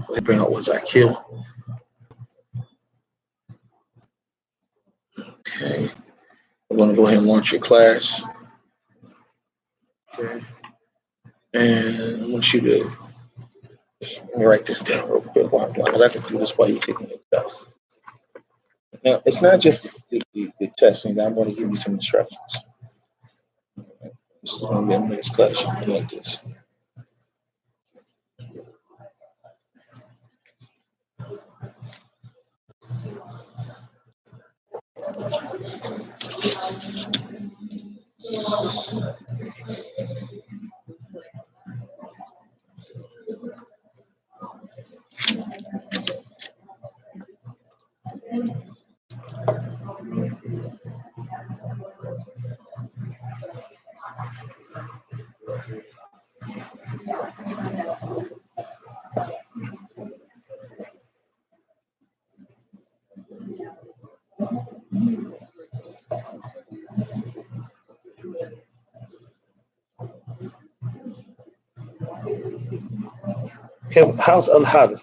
Let me bring up what's kill. Okay. I'm going to go ahead and launch your class. Okay. And I want you to let me write this down real quick while I'm doing because I can do this while you're taking the test. Now, it's not just the testing. I'm going to give you some instructions. This is going to be a nice class. You can like this. Okay, how's Al Harith?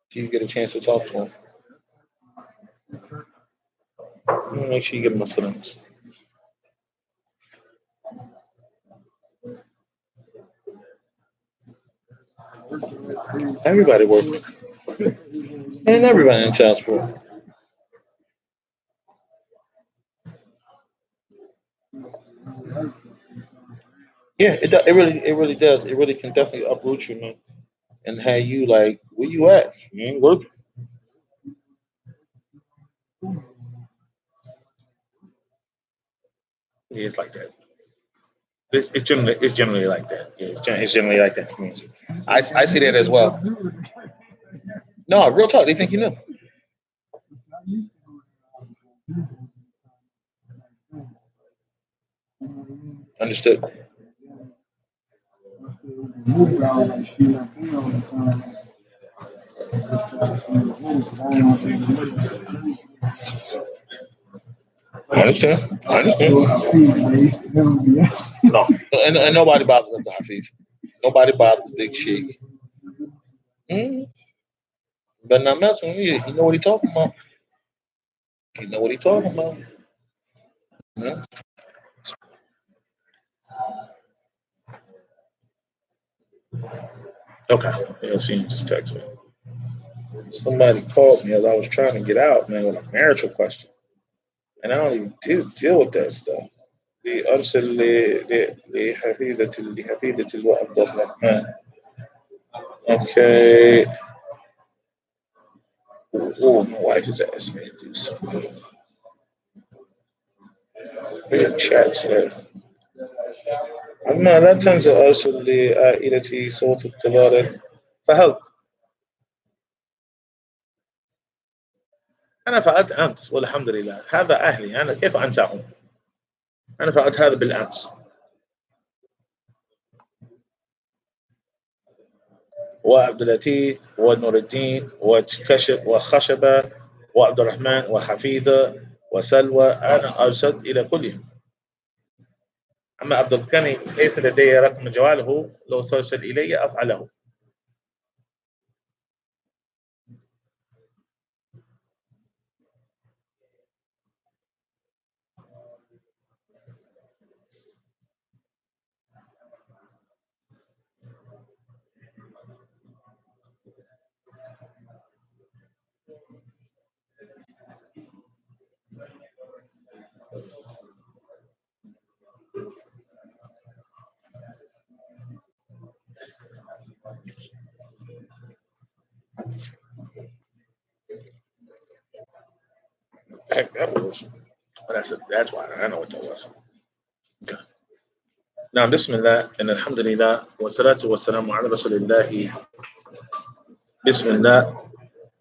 Do you get a chance to talk to him? Make sure you give him a sentence. Everybody working. And everybody in child support. Yeah, it really does. It really can definitely uproot you, man. And have you like, where you at? You ain't working. Yeah, it's like that. It's generally like that. Yeah, it's generally like that in the community. I see that as well. No, real talk. They think you know. Understood. I understand. I understand. No, and nobody bothers Abdul Hafiz. Nobody bothers Big Sheik. Mm, but not messing with me. He know what he talking about. He know what he talking about. Yeah. Okay. Yeah, see, you just text me. Somebody called me as I was trying to get out, man, with a marital question. And I don't even deal with that stuff. لأرسل لحفيدة وعبد الرحمن. Okay. Oh, my wife is asking me to do something. We're chat today. أما لا تنسى أرسل لعائلتي صوت الطلال فهل أنا فعلت أمس والحمد لله هذا أهلي أنا كيف أنساهم أنا فعلت هذا بالأمس وعبد اللطيف ونور الدين وكشف وخشبة وعبد الرحمن وحفيظة وسلوى أنا أرسلت إلى كلهم أما عبد الغني ليس لدي رقم جواله لو ترسل إلي أفعله Heck, that was. That's why I know what that was. Okay. Now, Bismillah and Alhamdulillah wa salatu wa salamu ala Rasulillah. Bismillah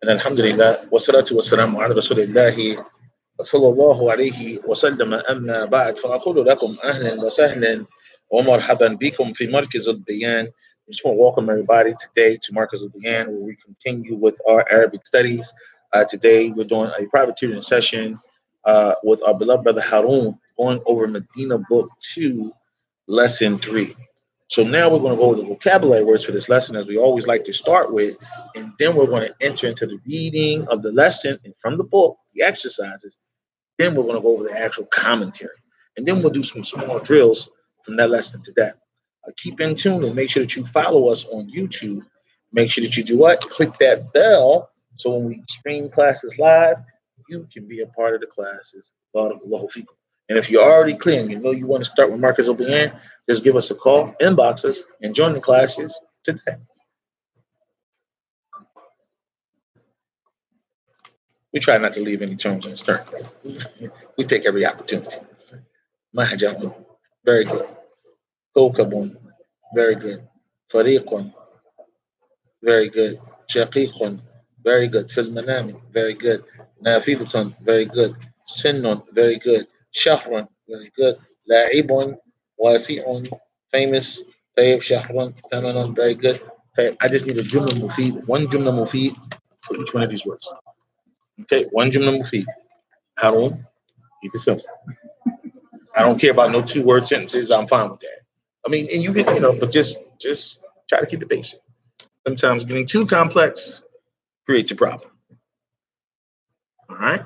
and Alhamdulillah wa salatu wa salamu ala Rasulillah. صلى الله عليه وسلم أما بعد فأقول لكم أهلا وسهلا ومرحبا بكم في مركز البيان. I just want to welcome everybody today to Marcus of Bayan, where we continue with our Arabic studies. Today, we're doing a private tutoring session with our beloved brother Harun, going over Medina Book 2, lesson 3. So now we're going to go over the vocabulary words for this lesson as we always like to start with, and then we're going to enter into the reading of the lesson and from the book, the exercises. Then we're going to go over the actual commentary, and then we'll do some small drills from that lesson to that. Keep in tune and make sure that you follow us on YouTube. Make sure that you do what? Click that bell so when we stream classes live, you can be a part of the classes. Barakallahu fikum. And if you're already clear and you know you want to start with Marcus Obian, just give us a call, inbox us, and join the classes today. We try not to leave any stones unturned. We take every opportunity. Mahajan, very good. كوكب, very good. فريق, very good. شقيق, very good. في المنام, very good. نافذة, very good. سن, very good. شهر, very good. لاعب, واسع, famous. طيب شهر, ثمن, very good. طيب, I just need a جملة مفيد, one جملة مفيد for each one of these words. Okay, one جملة مفيد. Harun, keep it simple. I don't care about no two-word sentences. I'm fine with that. I mean, and you can, but just try to keep it basic. Sometimes getting too complex creates a problem. All right.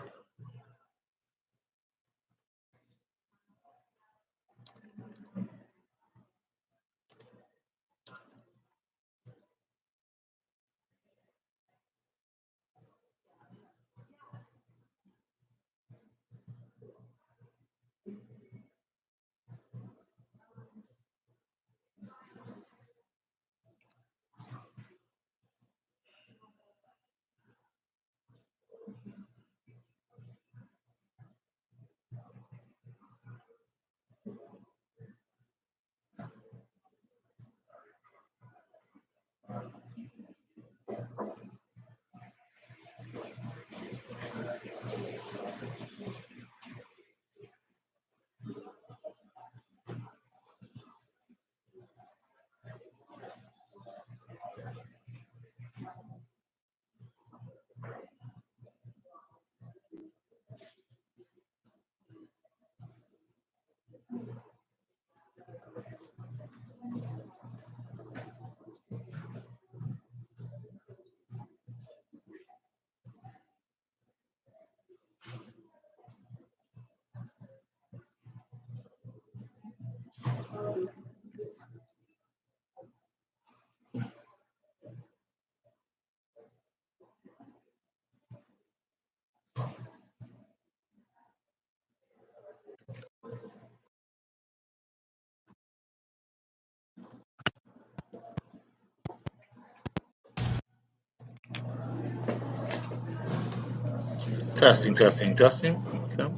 Testing, testing, testing. Okay.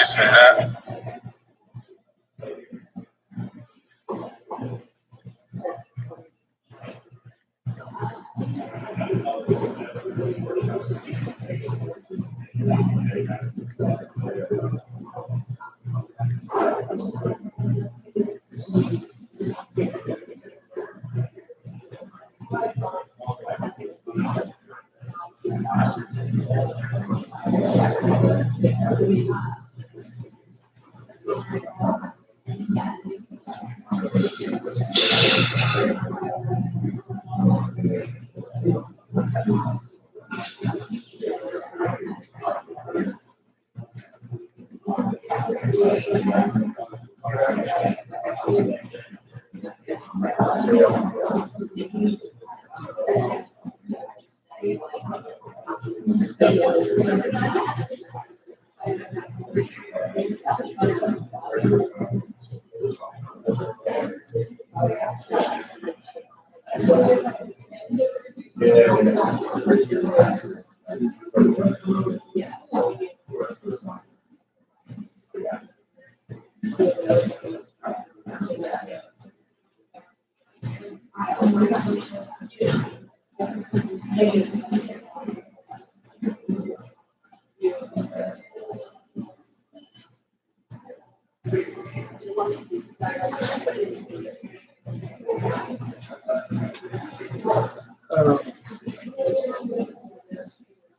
بسم الله.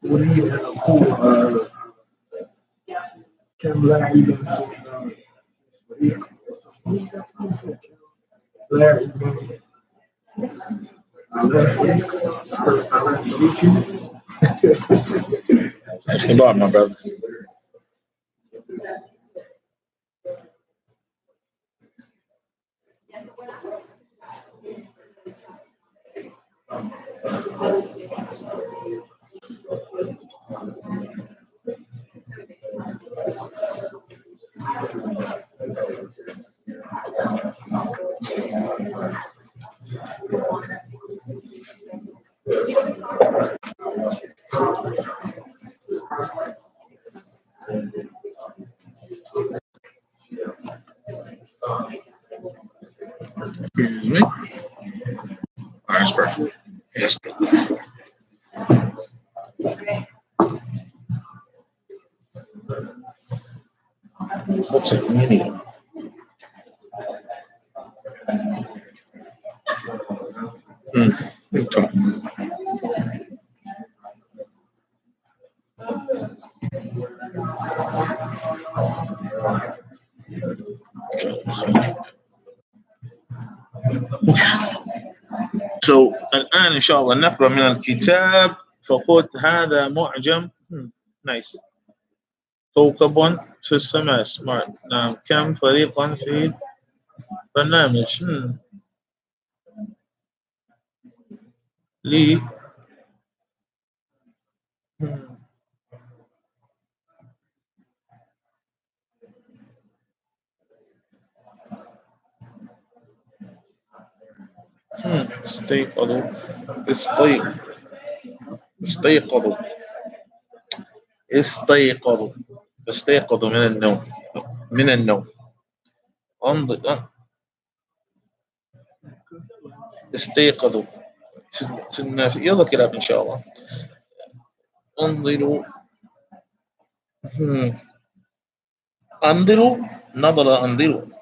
أريد أن أقول كم لاعبا في الفريق لاعبا على فريق اختبار my brother. Excuse me. All right, that's perfect. Yes. What's it meaning? So الآن إن شاء الله نقرأ من الكتاب. فقلت هذا معجم نايس. كوكب في السماء سمارت. نعم. كم فريقا في برنامج لي استيقظوا استيقظوا استيقظوا استيقظوا من النوم من النوم استيقظوا يلا كلاب إن شاء الله. انظروا انظروا نظر انظروا.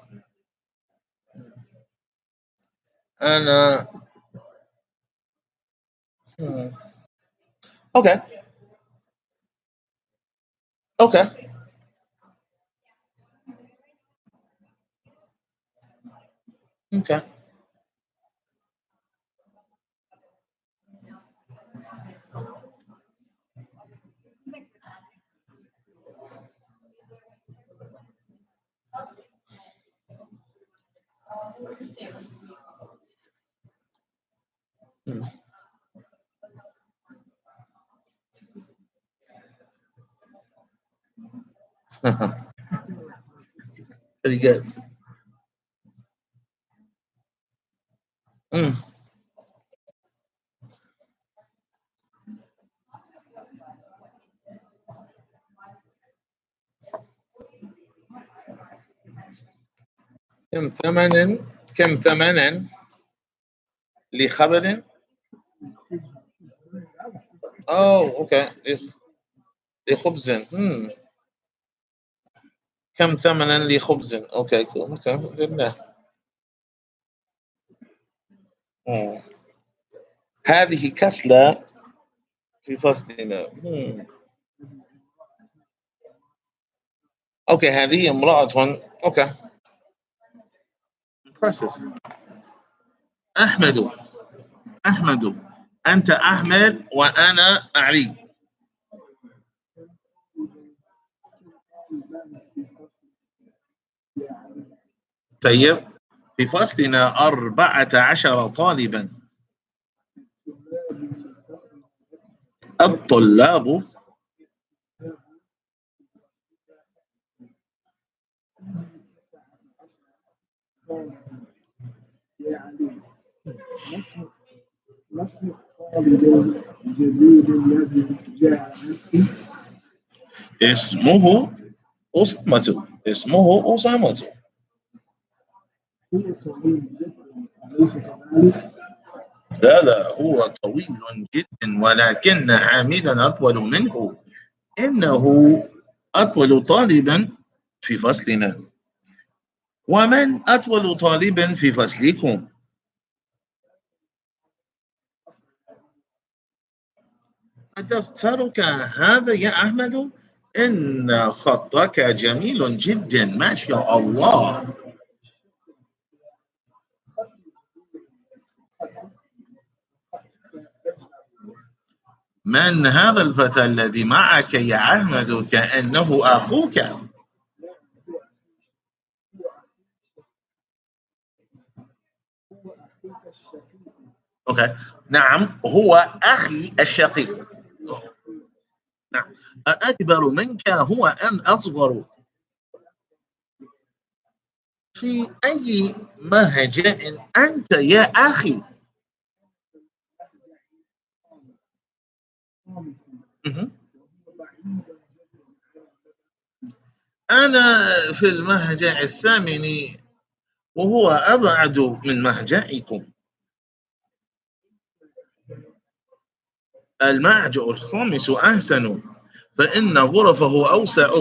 أنا أوكي أوكي أوكي Pretty good. كم ثمنا لخبر؟ أوكي لخبز. كم ثمنا لخبز؟ أوكي لله. هذه كسلة في فصلنا. أوكي هذه امرأة. أوكي impressive. أحمد أنت أحمد وأنا علي. طيب في فصلنا 14 طالبا. الطلاب اسم الطالب الجديد الذي جاء أمس. اسمه أسامة. هو طويل جدا أليس كذلك؟ لا هو طويل جدا ولكن حامدا أطول منه. إنه أطول طالبا في فصلنا. ومن أطول طالب في فصلكم؟ دفترك هذا يا أحمد؟ إن خطك جميل جدا ما شاء الله. من هذا الفتى الذي معك يا أحمد؟ كأنه أخوك. أوكي نعم هو أخي الشقيق. نعم أكبر منك هو أم أصغر؟ في أي مهجع أنت يا أخي؟ أنا في المهجع الثامن وهو أبعد من مهجعكم. المهجع الخامس أحسن فإن غرفه أوسع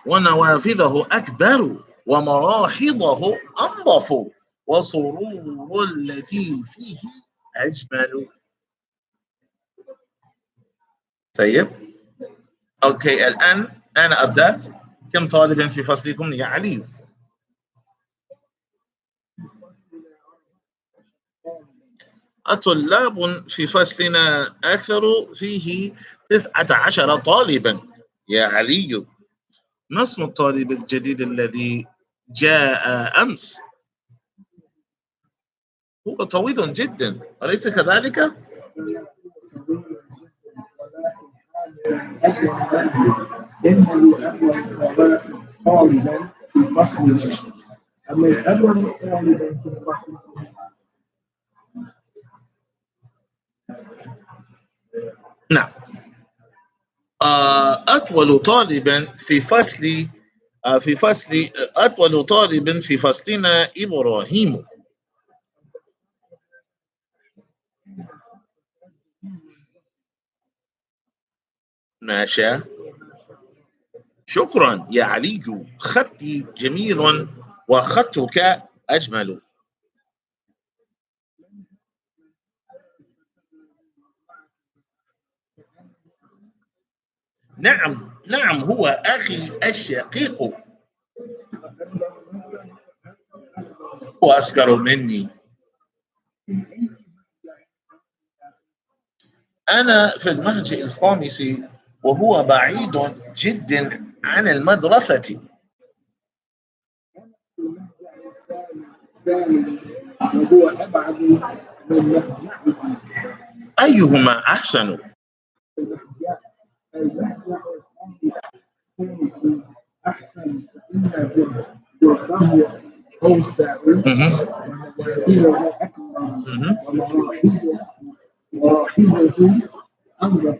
ونوافذه أكبر ومراحضه أنظف وسرور التي فيه أجمل. طيب أوكي الآن أنا أبدأ. كم طالبا في فصلكم يا علي؟ الطلاب في فصلنا أكثر فيه 19 طالبا يا علي. ما اسم الطالب الجديد الذي جاء أمس؟ هو طويل جدا أليس كذلك؟ إنه أول طالبا في فصلنا. أما الأول طالبا في الفصل نعم. أطول طالب في فصل أطول طالب في فصلنا إبراهيم. ماشي. شكرا يا علي، خطي جميل وخطك أجمل. نعم نعم، هو أخي الشقيق، هو أصغر مني. أنا في المهج الخامس وهو بعيد جدا عن المدرسة. وهو أبعد من مهجعه. أيهما أحسن؟ المهجع الخامس أحسن، فإن جرده أوسع ومنازله أكبر ومراحله أنظف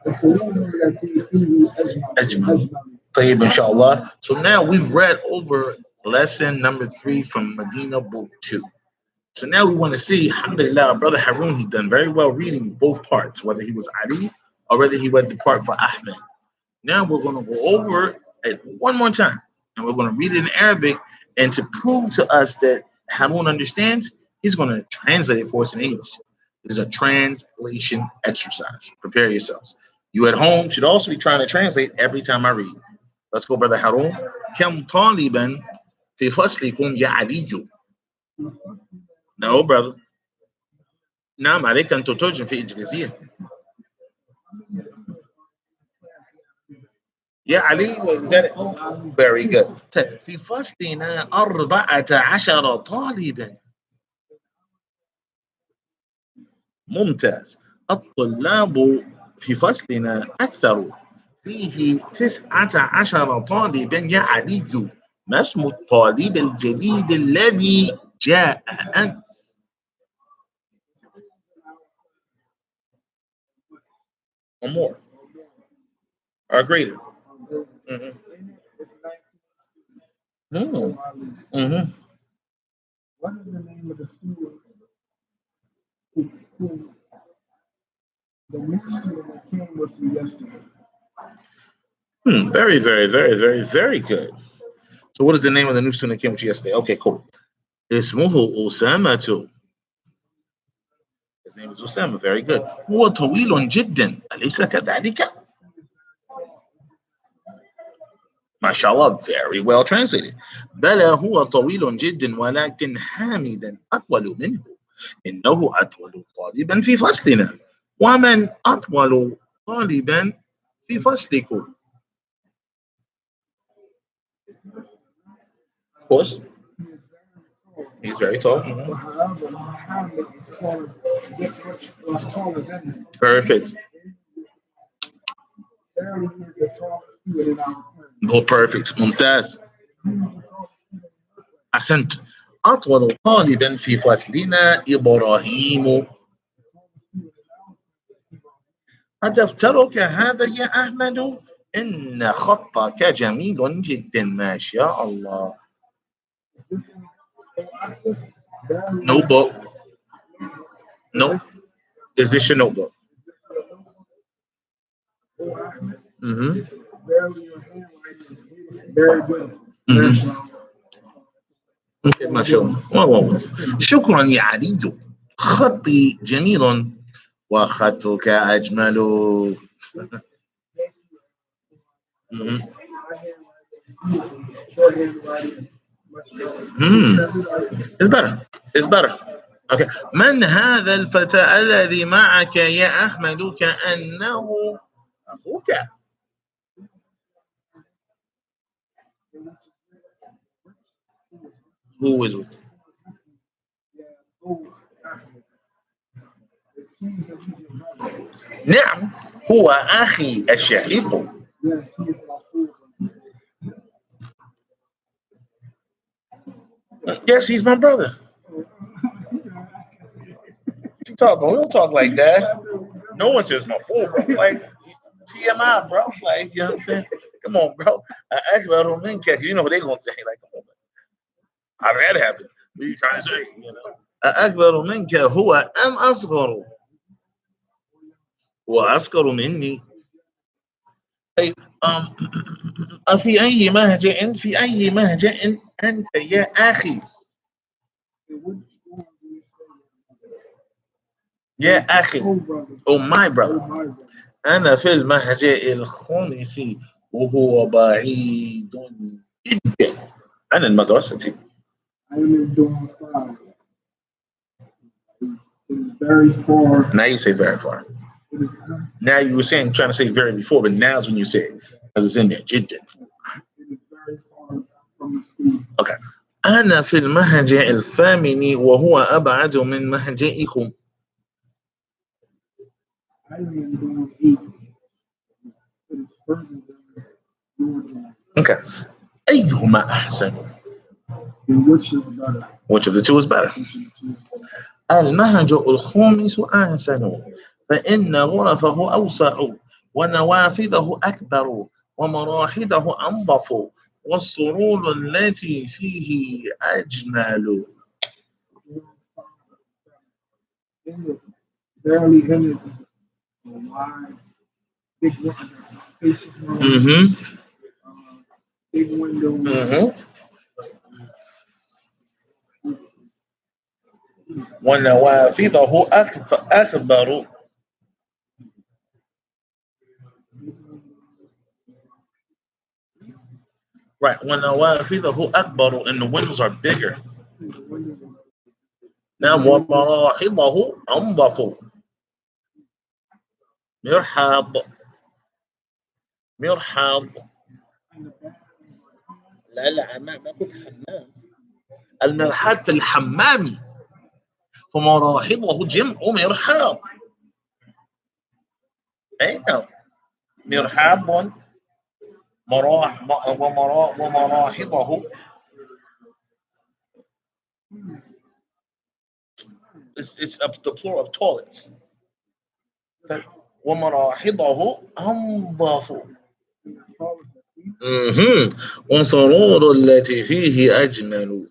والسنون التي فيه أجمل. أجمل. طيب inshallah. So now we've read over lesson number 3 from Medina book 2. So now we want to see, alhamdulillah, our brother Harun, he's done very well reading both parts, whether he was Ali or whether he read the part for Ahmed. Now we're going to go over it one more time, and we're going to read it in Arabic. And to prove to us that Harun understands, he's going to translate it for us in English. This is a translation exercise. Prepare yourselves. You at home should also be trying to translate every time I read. Let's go, brother Harun. كم طالبا في فصلكم يا علي؟ No, brother. نعم، عليك أن تترجم في إنجليزية. يا علي, is that it? Very good. في فصلنا 14 طالبا. ممتاز. الطلاب في فصلنا أكثر، فيه 19 طالبا يا علي. ما اسم الطالب الجديد الذي جاء أنت؟ Or more. Or greater. Mm-hmm. Mm-hmm. What is the name of the student the new student that came with you yesterday? Very, very, very, very, very good. So what is the name of the new student that came with you yesterday? Okay, cool. اسمه أسامة. His name is Osama. Very good. هو طويل جدا، أليس كذلك؟ ما شاء الله. Very well translated. بلى هو طويل جدا ولكن حامدا أطول منه. إنه أطول طالبا في فصلنا. ومن أطول طالبا في فصلكم؟ Of course. He's very tall. However, Muhammad was taller than him. Perfect. Barely is the tallest student in our class. Oh, perfect. ممتاز. أحسنت. أطول طالبا في فصلنا إبراهيم. أدفترك هذا يا أحمد؟ إن خطك جميل جدا، ما شاء الله. Notebook. No. Is this your notebook? Mm-hmm. Very good. Okay, ما شاء الله. Well, شكرا يا علي، خطي جميل وخطك أجمل. It's better. It's better. Okay. من هذا الفتى الذي معك يا أحمد كأنه أخوك؟ Who is with you? نعم، هو أخي الشقيق. Yes, he's my brother. What you talking about? We don't talk like that. No one says my fool, bro. Like TMI, bro. Like, you know what I'm saying? Come on, bro. I ask about on men catch. You know what they gonna say? Like, come on, man. How did that happen? What are you trying to say? You know? أكبر منك هو أم أصغر؟ وأصغر مني. طيب في أي مهجع أنت يا أخي؟ يا أخي. Oh my brother. أنا في المهجع الخامس وهو بعيد جدا عن المدرسة. I am in dorm 5. It is very far. Now you say very far. Now you were saying trying to say very before, but now's when you say it because it's in there. جدا. It is very far from the school. Okay. أنا في المهجع الثامن وهو أبعد من مهجعكم. I am in dorm 8. It is further than your dorm. Okay. أيهما أحسن? And which is better? Which of the two is better? المهج الخامس أحسن فإن غرفه أوسع ونوافذه أكبر ومراحضه أنظف والسرور التي فيه أجمل. Barely in it, a wide, big one, spacious room, big windows. ونوافذه أكبر. Right. ونوافذه أكبر and the windows are bigger. نعم ومراحضه أنظف. مرحاض. لا ما كنت حمام. المرحاض في الحمام فمراحضه جمع مرحاض. أيوة. مرحاض ومراحضه. It's the plural of toilets. ومراحضه أنظف. وسرور التي فيه أجمل.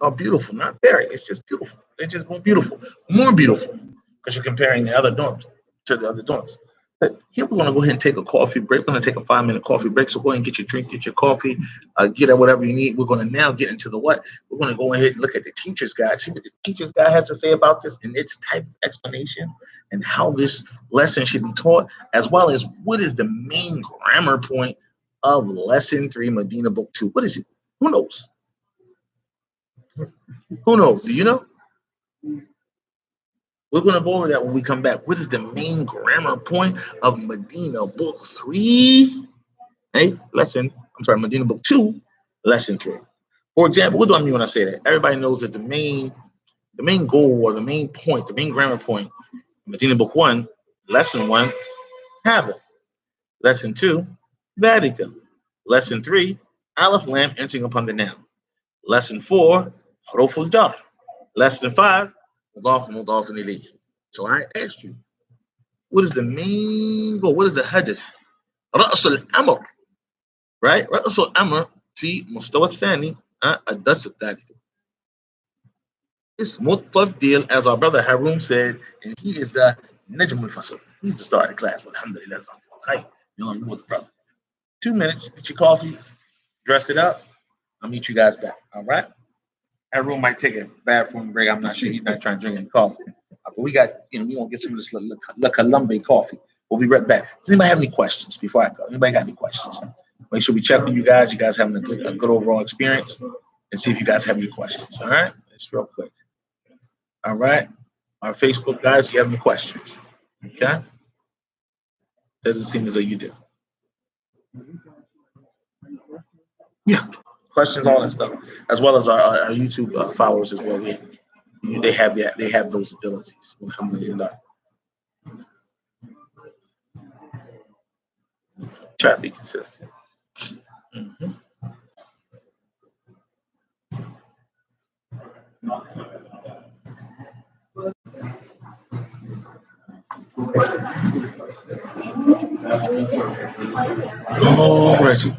Oh, beautiful, not very. It's just beautiful. They just go beautiful, more beautiful, because you're comparing the other dorms to the other dorms. But here we're going to go ahead and take a coffee break. We're going to take a 5-minute coffee break. So go ahead and get your drink, get your coffee, get at whatever you need. We're going to now get into the what? We're going to go ahead and look at the teacher's guide, see what the teacher's guide has to say about this and its type of explanation and how this lesson should be taught, as well as what is the main grammar point of lesson 3, Medina Book 2. What is it? Who knows? Who knows? Do you know? We're going to go over that when we come back. What is the main grammar point of Medina Book 3? Medina Book 2, Lesson 3. For example, what do I mean when I say that? Everybody knows that the main goal or the main point, the main grammar point, Medina Book 1, Lesson 1, have it. Lesson 2, Vatican. Lesson 3, Aleph Lam entering upon the noun. Lesson 4, Huruf al-Jar. Lesson 5, Mudaf Mudaf ilayhi. So I asked you, what is the main goal? What is the hadith? رأس الأمر. Right? رأس الأمر في مستوى الثاني الدرس الثالث. It's متفضل, as our brother Haroon said, and he is the Najm al-Fasl. He's the star of the class. Alhamdulillah. Hi, you're on with the brother. 2 minutes, get your coffee, dress it up. I'll meet you guys back. All right? Haroon might take a bathroom break. I'm not sure. He's not trying to drink any coffee. But we got, we won't get some of this La Colombe coffee. We'll be right back. Does anybody have any questions before I go? Anybody got any questions? Make sure we check with you guys. You guys having a good overall experience, and see if you guys have any questions. All right? It's real quick. All right? Our Facebook guys, you have any questions? Okay? Doesn't seem as though you do. Yeah. Questions, all that stuff, as well as our YouTube followers as well. They have those abilities. Alhamdulillah. Try to be consistent. Mm-hmm. All righty.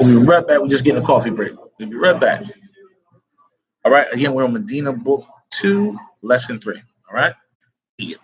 We'll be right back. We're just getting a coffee break. We'll be right back. All right. Again, we're on Medina Book 2, Lesson 3. All right. Yeah.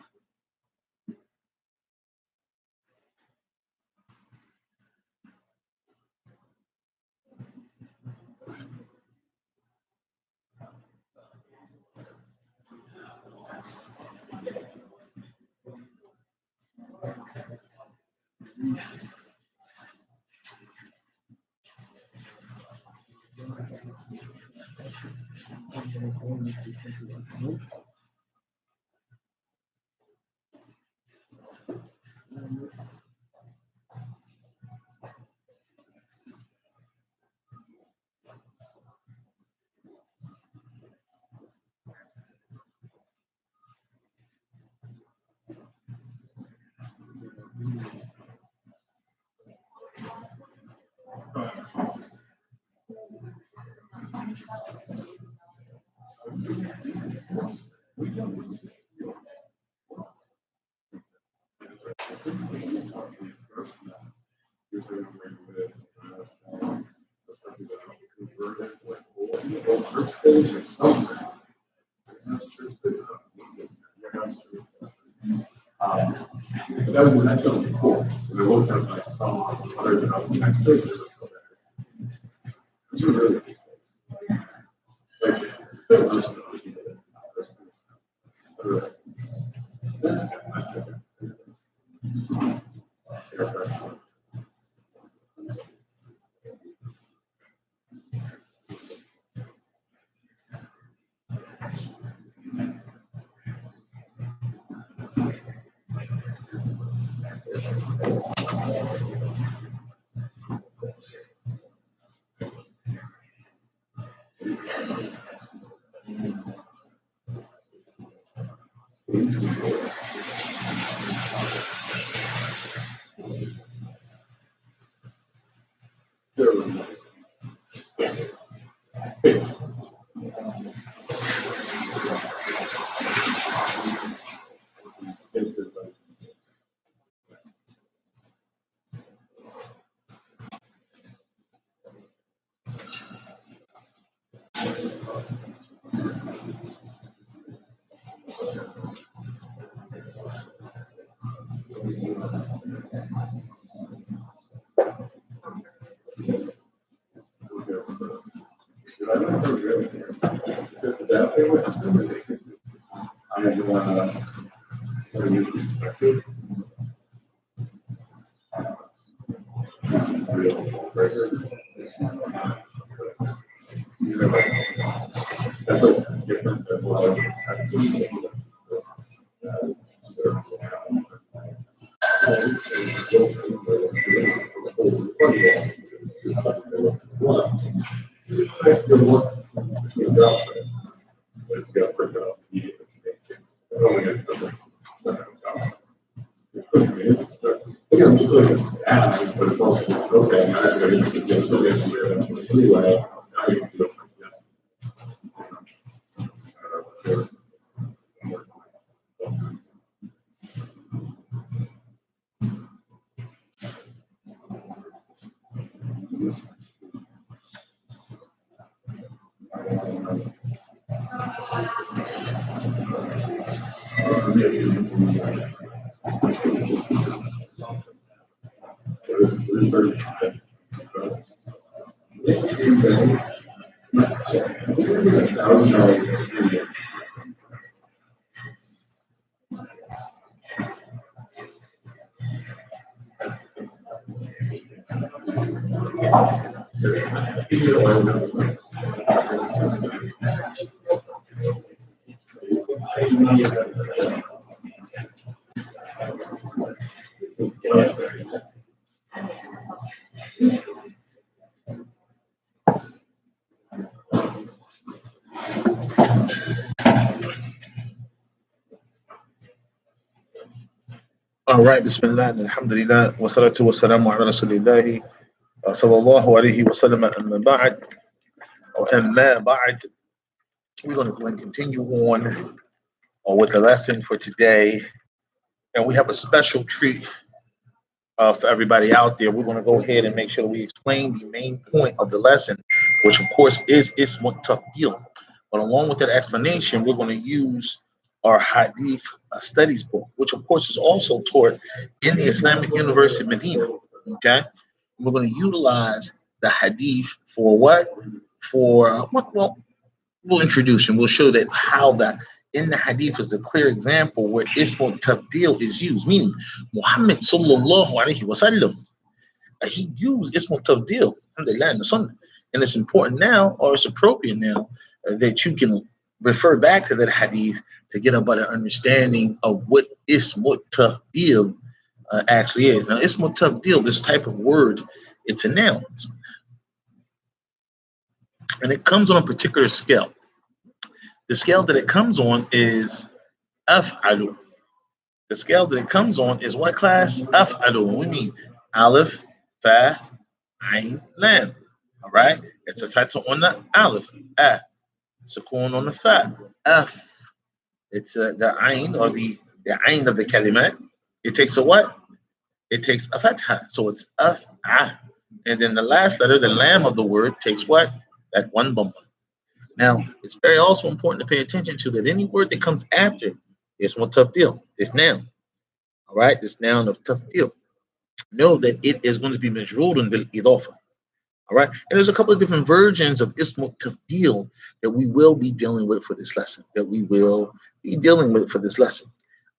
That was actually cool. There was like some other next spaces. It's really All right, Bismillah, Alhamdulillah, wa salatu wa salamu ala Rasulillahi, sallallahu alayhi wa sallam, amma ba'd, or amma ba'd. We're going to go and continue on with the lesson for today. And we have a special treat for everybody out there. We're going to go ahead and make sure we explain the main point of the lesson, which of course is Ismut Tabdil. But along with that explanation, we're going to use our Hadith studies book, which of course is also taught in the Islamic University of Medina. Okay, we're going to utilize the Hadith for what? For what? Well, we'll introduce and we'll show that how that in the Hadith is a clear example where Ismut Tabdil is used, meaning Muhammad sallallahu alaihi wasallam he used Ismut Tabdil, alhamdulillah, in the Sunnah. And it's important now, or it's appropriate now, that you can refer back to that hadith to get a better understanding of what Ismut Tabdil actually is. Now, Ismut Tabdil, this type of word, it's a noun. And it comes on a particular scale. The scale that it comes on is Af'alu. The scale that it comes on is what class? Af'alu. We mean Aleph, Fa, Ain, Lam. All right? It's a fatha on the Aleph, A. Sukoon on the Fa, Af. It's the Ain, or the Ain of the kalimat. It takes a what? It takes a fatha. So it's Af'a. And then the last letter, the Lam of the word, takes what? That one bumper. Now, it's very also important to pay attention to that any word that comes after is one Tabdil, this noun. All right? This noun of Tabdil. Know that it is going to be majroorun bil idafa. All right, and there's a couple of different versions of Ismut Tabdil that we will be dealing with for this lesson.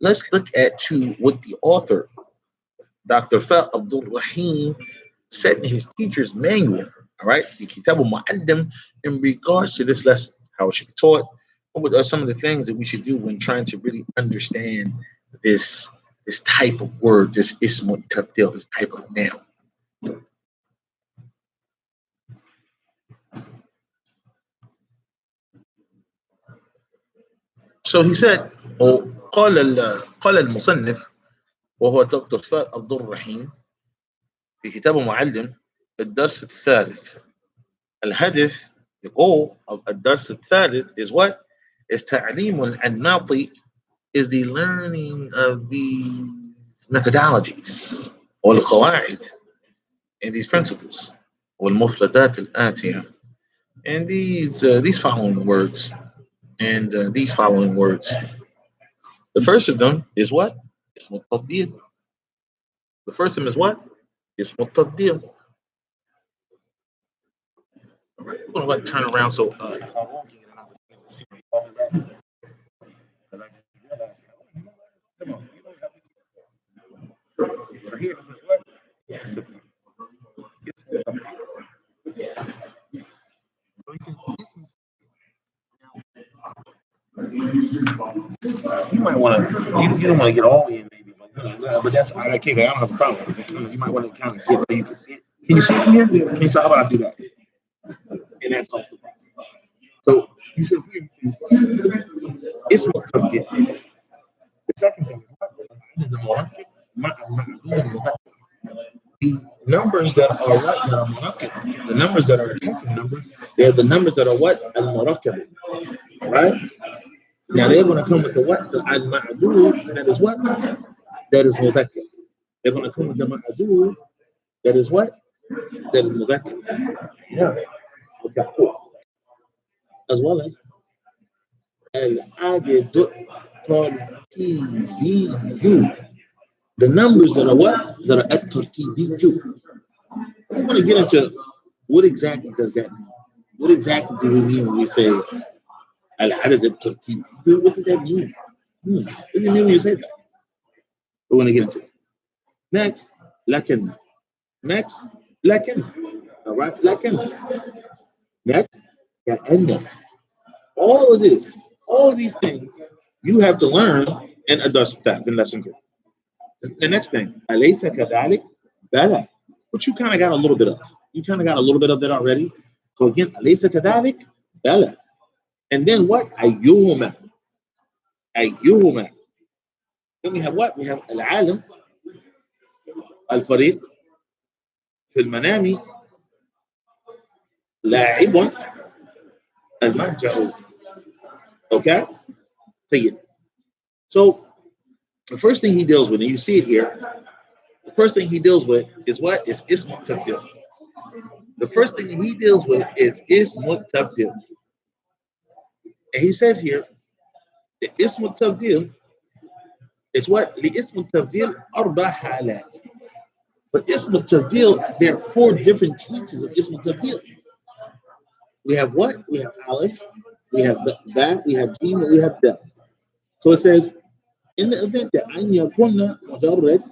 Let's look at what the author, Dr. Fa Abdul Rahim, said in his teacher's manual. All right, the Kitab al-Mu'allim, in regards to this lesson, how it should be taught, what are some of the things that we should do when trying to really understand this type of word, this Ismut Tabdil, this type of noun. So he said, قال المصنف وهو دكتور فاء عبد الرحيم في كتاب معلم الدرس الثالث. الهدف, the goal of الدرس الثالث is what? Is تعليم الأنماط, is the learning of the methodologies or القواعد and these principles والمفردات الآتية, and these following words. And these following words. The first of them is what? Ismut Tabdil. The first of them is what? Ismut Tabdil. All right, we're going to turn around so I won't get an opportunity to see all of that. Because I just realized, come on, you don't have to. So here this is what? Ismut Tabdil. So he says, Ismut. You might want to, you don't want to get all in, maybe, but that's all right. I don't have a problem. You might want to kind of get where you can see it. Can you see it from here? Can you see how about I do that? And that's also the problem. So you should see it's what took it. The second thing is the numbers that are what? That are murakkab. The numbers that are attacking numbers, they're the numbers that are what? Al-murakkab. Right? Now they're going to come with the what? The al-ma'dud, that is what? That is mudhakkar. They're going to come with the ma'dud, that is what? That is mudhakkar. Yeah. Okay, cool. As well as al-adid tartibiyu. The numbers that are what? That are at tartibiyu. I'm going to get into what exactly does that mean. What exactly do we mean when we say al-adad at-tartibiyu? What does that mean? What do you mean when you say that? We're going to get into it. Next, lakin. Next, lakin. All right, lakin. Next, كأن. All of this, all of these things, you have to learn and understand in lesson 2. The next thing, أليس كذلك? بلى. But you kind of got a little bit of. You kind of got a little bit of that already. So again, أليس كذلك? بلى. And then what? أيهما. أيهما. Then we have what? We have العالم الفريق في المنام لاعب المهجر. Okay? طيب. So the first thing he deals with, and you see it here, the first thing he deals with is what? Is ism tabdil. The first thing he deals with is ism tabdil. And he says here, the ism tabdil is what? The ism tabdil arba halat. But ism tabdil, there are 4 different cases of ism tabdil. We have what? We have aleph, we have ba, we have jim, we have dal. So it says, in the event that an yakuna mujarrad,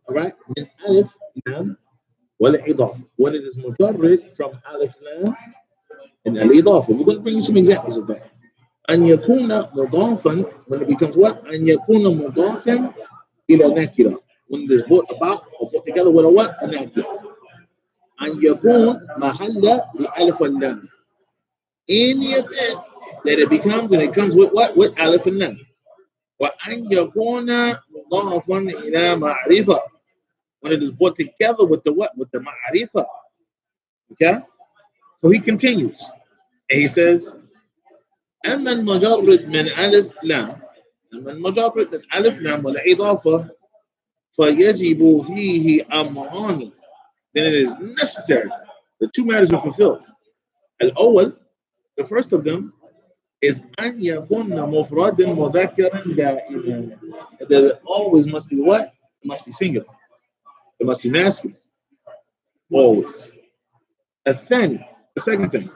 all right, min alif lam wal idaf. When it is mujarrad from alif lam and al idaf. We're going to bring you some examples of that. An yakuna mudafan, when it becomes what? An yakuna mudafan ila nakira. When it is brought about or put together with a what? A nakira. An yakun mahalla bi alif al lam. In the event that it becomes and it comes with what? With alif and lam. وأن يكون مضافا إلى معرفة. When it is brought together with the what? With the ma'arifa. Okay? So he continues. And he says, أما المجرد من ألف لام. أما المجرد من ألف لام والإضافة فيجب فيه أمران. Then it is necessary. The 2 matters are fulfilled. الأول, the first of them, is أن يكون مفردا مذكرا دائما. That always must be what? It must be singular. It must be masculine. Always. الثاني, the second thing,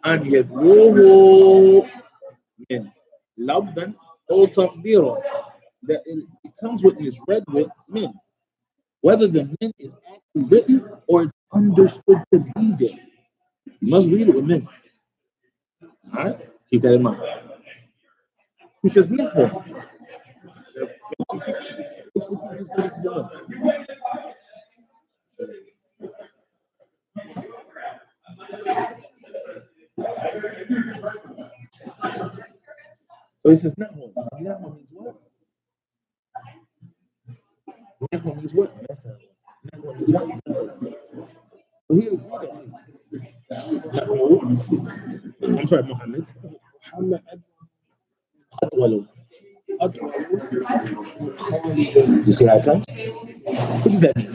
أن يدعوه من لفظا أو تقديرا. That it comes with and is read with min. Whether the min is actually written or it's understood to be there. You must read it with min. All right? Keep that in mind. He says, no. So he says, Nahum. Nahum means what? Nahum means what? Nahum means what? So here, I'm sorry, Muhammad. Muhammad أطول. أطول من خالد. You see how it comes? What does that mean?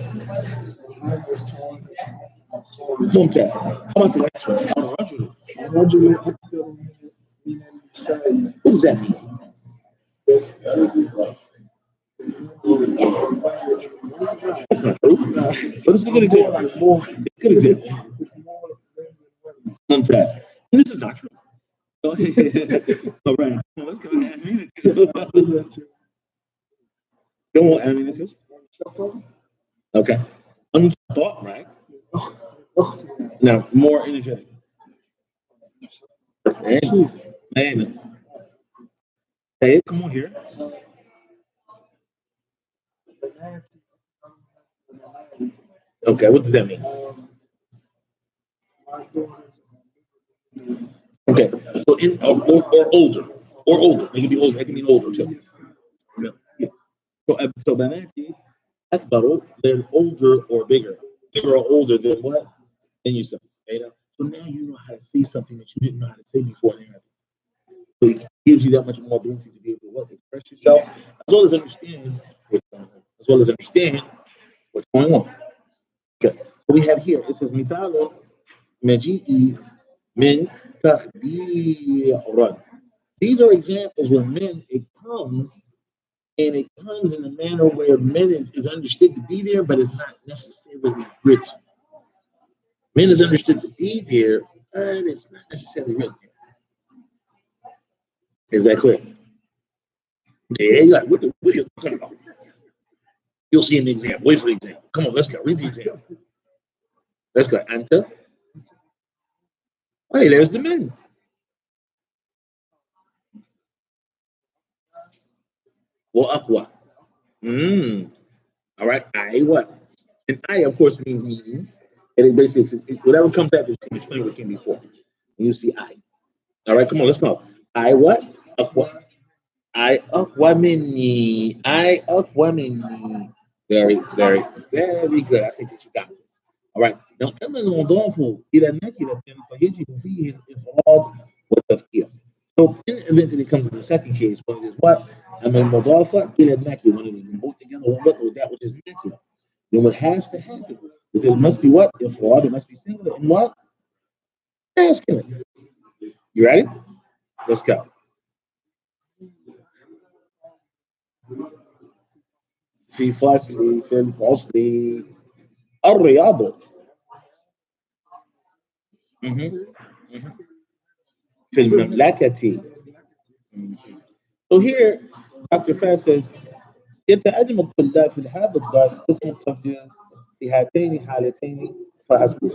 Muhammad is taller than Khalid. ممتاز. How about the next one? الرجل. الرجل أكثر من النساء. What does that mean? That's not true. But it's a good example. Good example. Mumtaz. This is not true. All right. Let's go ahead. Go on, ammunition. Okay. Unthought, right? Now, more energetic. And hey, come on here. Okay, what does that mean? Okay, so in or older, or older. It can be older. It can mean older too. Yeah. So banati akbaru, they're older or bigger. Bigger or older than what? Than yourself. So now you know how to say something that you didn't know how to say before. So it gives you that much more ability to be able to what? Express yourself, as well as understand what's going on. As well as understand what's going on. Okay. So we have here, it says Mitalo Maji'i Min Tahdiran. These are examples where men, it comes and it comes in a manner where men is understood to be there, but it's not necessarily written. Men is understood to be there, but it's not necessarily written. Is that clear? Yeah, you're like, what are you talking about? You'll see an example. Wait for the example. Come on, let's go. Read the example. Let's go. Anta. Hey, there's the men. وأقوى. Mm. All right. I what? And I, of course, means meaning. And it basically, whatever comes after is in between what came before. And you see I. All right, come on, let's go. I what? Aqua. I aquamini. I aquamini. Very, very, very good. I think that you got this. All right. Now, أما المضاف إلى النكرة فيجب فيه الإفراد والتذكير. So, in the event that it comes in the second case, when it is what? أما المضافة إلى النكرة, when it is both together with that which is naked, then what has to happen is it must be what? Ifrad, it must be singular. And what? Masculine. You ready? Let's go. في فصل في الفصل الرياضة. مهم. مهم. في المملكة. مهم. So here, Dr. Fass says, يتقدم الطلاب في هذا الدرس قسم التفضيل في هاتين الحالتين فحسب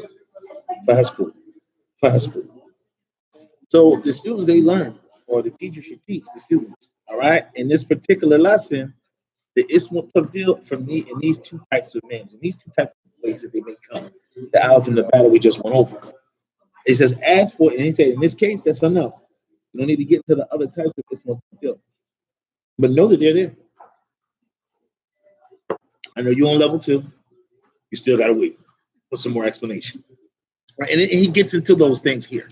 فحسب فحسب. So the students they learn, or the teacher should teach the students. All right. In this particular lesson, the ismul tabdil from in these two types of names, in these two types of ways that they may come. The alif and the battle we just went over. It says as for, and he said in this case that's enough. You don't need to get into the other types of ismul tabdil, but know that they're there. I know you're on level 2. You still got to wait for some more explanation. Right, and he gets into those things here,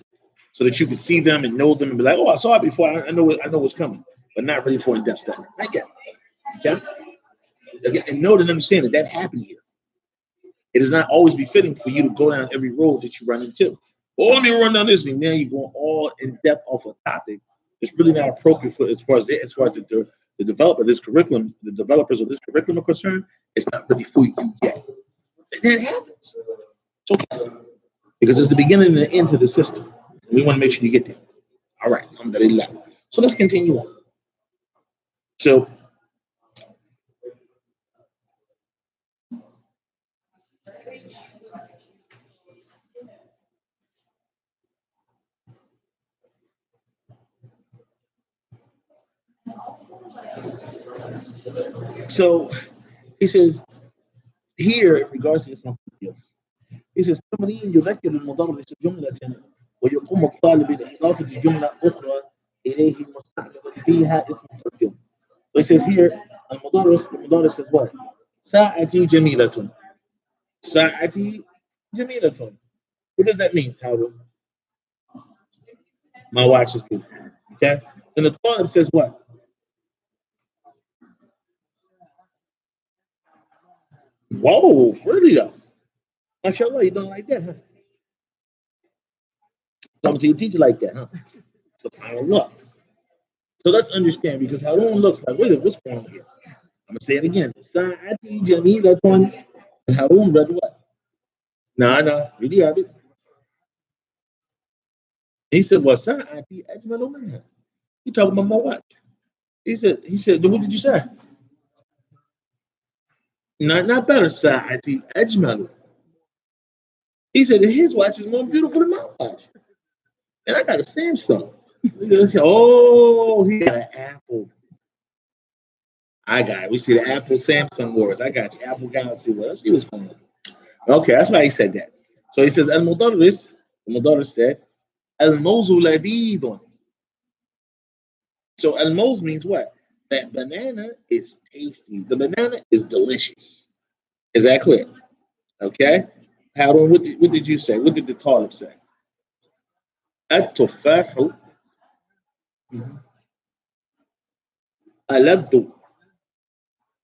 so that you can see them and know them and be like, oh, I saw it before. I know what's coming, but not really for in-depth study. Not yet. Okay. And know and understand that happened here. It is not always befitting for you to go down every road that you run into. Well, let me run down this, and now you're going all in depth off a topic. It's really not appropriate for as far as the developer this curriculum, the developers of this curriculum are concerned. It's not really for you yet. And it happens. It's okay because it's the beginning and the end to the system. We want to make sure you get there. All right, alhamdulillah. So let's continue on. So So he says here in regards to this one, he says تمرين يذكر المدرس جملة ويقوم الطالب بإضافة جملة أخرى إليه مستعملا فيها اسم الترجمة. So he says here المدرس says what? ساعتي جميلة. ساعتي جميلة. What does that mean, Harun? My watch is beautiful. Okay. Then the Talib says what? Whoa, really though. MashaAllah, you don't like that, huh? Talking to your teacher like that, huh? SubhanAllah. So let's understand because Harun looks like, wait a minute, what's going on here? I'm gonna say it again. Sa'ati jamilatun. And Harun read what? Nah, really have it. He said, well, Sa'ati ajmalu minha. You talking about my watch. He said, what did you say? Not better, Sa'ati ajmalu. He said his watch is more beautiful than my watch. And I got a Samsung. Oh, he got an Apple. I got it. We see the Apple Samsung wars. I got you. Apple Galaxy wars. Let's see what's going on. Okay, that's why he said that. So he says, Al-Mudarris, the Mudarris said, Al-Mozu labidun. So Al-Moz means what? That banana is tasty. The banana is delicious. Is that clear? Okay. Harun, what did you say? What did the Talib say? At-tufahu aladdu.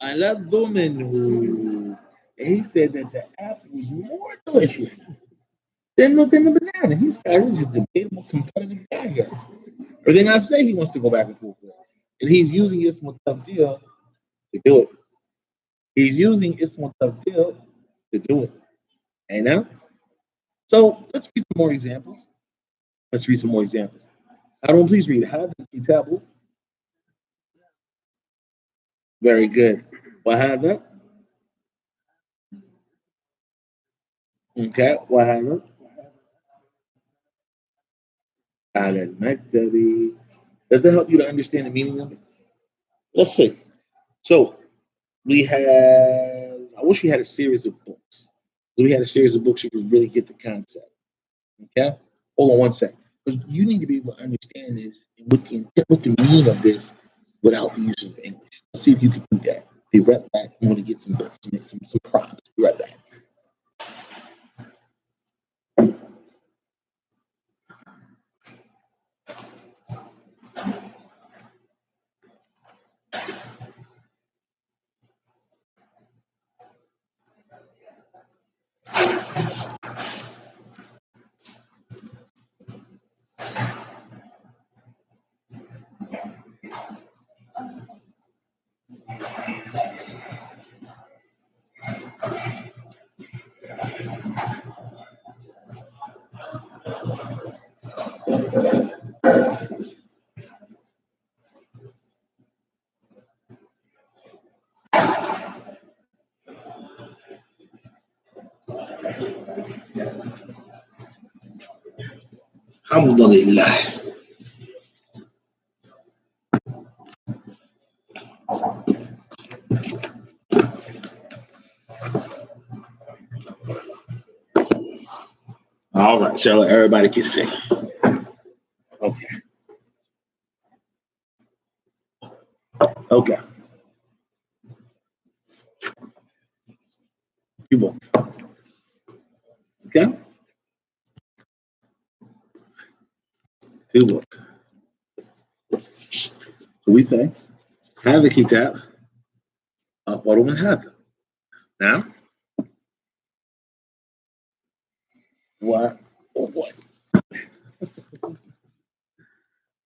Aladdu minhu. And he said that the apple is more delicious than the banana. He's a debatable competitive guy here. Everything I say, he wants to go back and forth with. And he's using Ismul Tabdil to do it. He's using Ismul Tabdil to do it. And now, so let's read some more examples. Let's read some more examples. Aaron, please read. Have the kitabu. Very good. Wahada. Okay. Wahada. على المكتب. Does that help you to understand the meaning of it? Let's see. So we have, I wish we had a series of books. If we had a series of books, you could really get the concept. Okay? Hold on one second. Because you need to be able to understand this and what the meaning of this without the use of English. Let's see if you can do that. Be right back. I'm going to get some books, make some prompts. Be right back. Alhamdulillah. All right, so everybody can see. Okay. Okay. Two books. Okay. Two books. So we say, هذا كتاب أكبر من هذا. Now, what?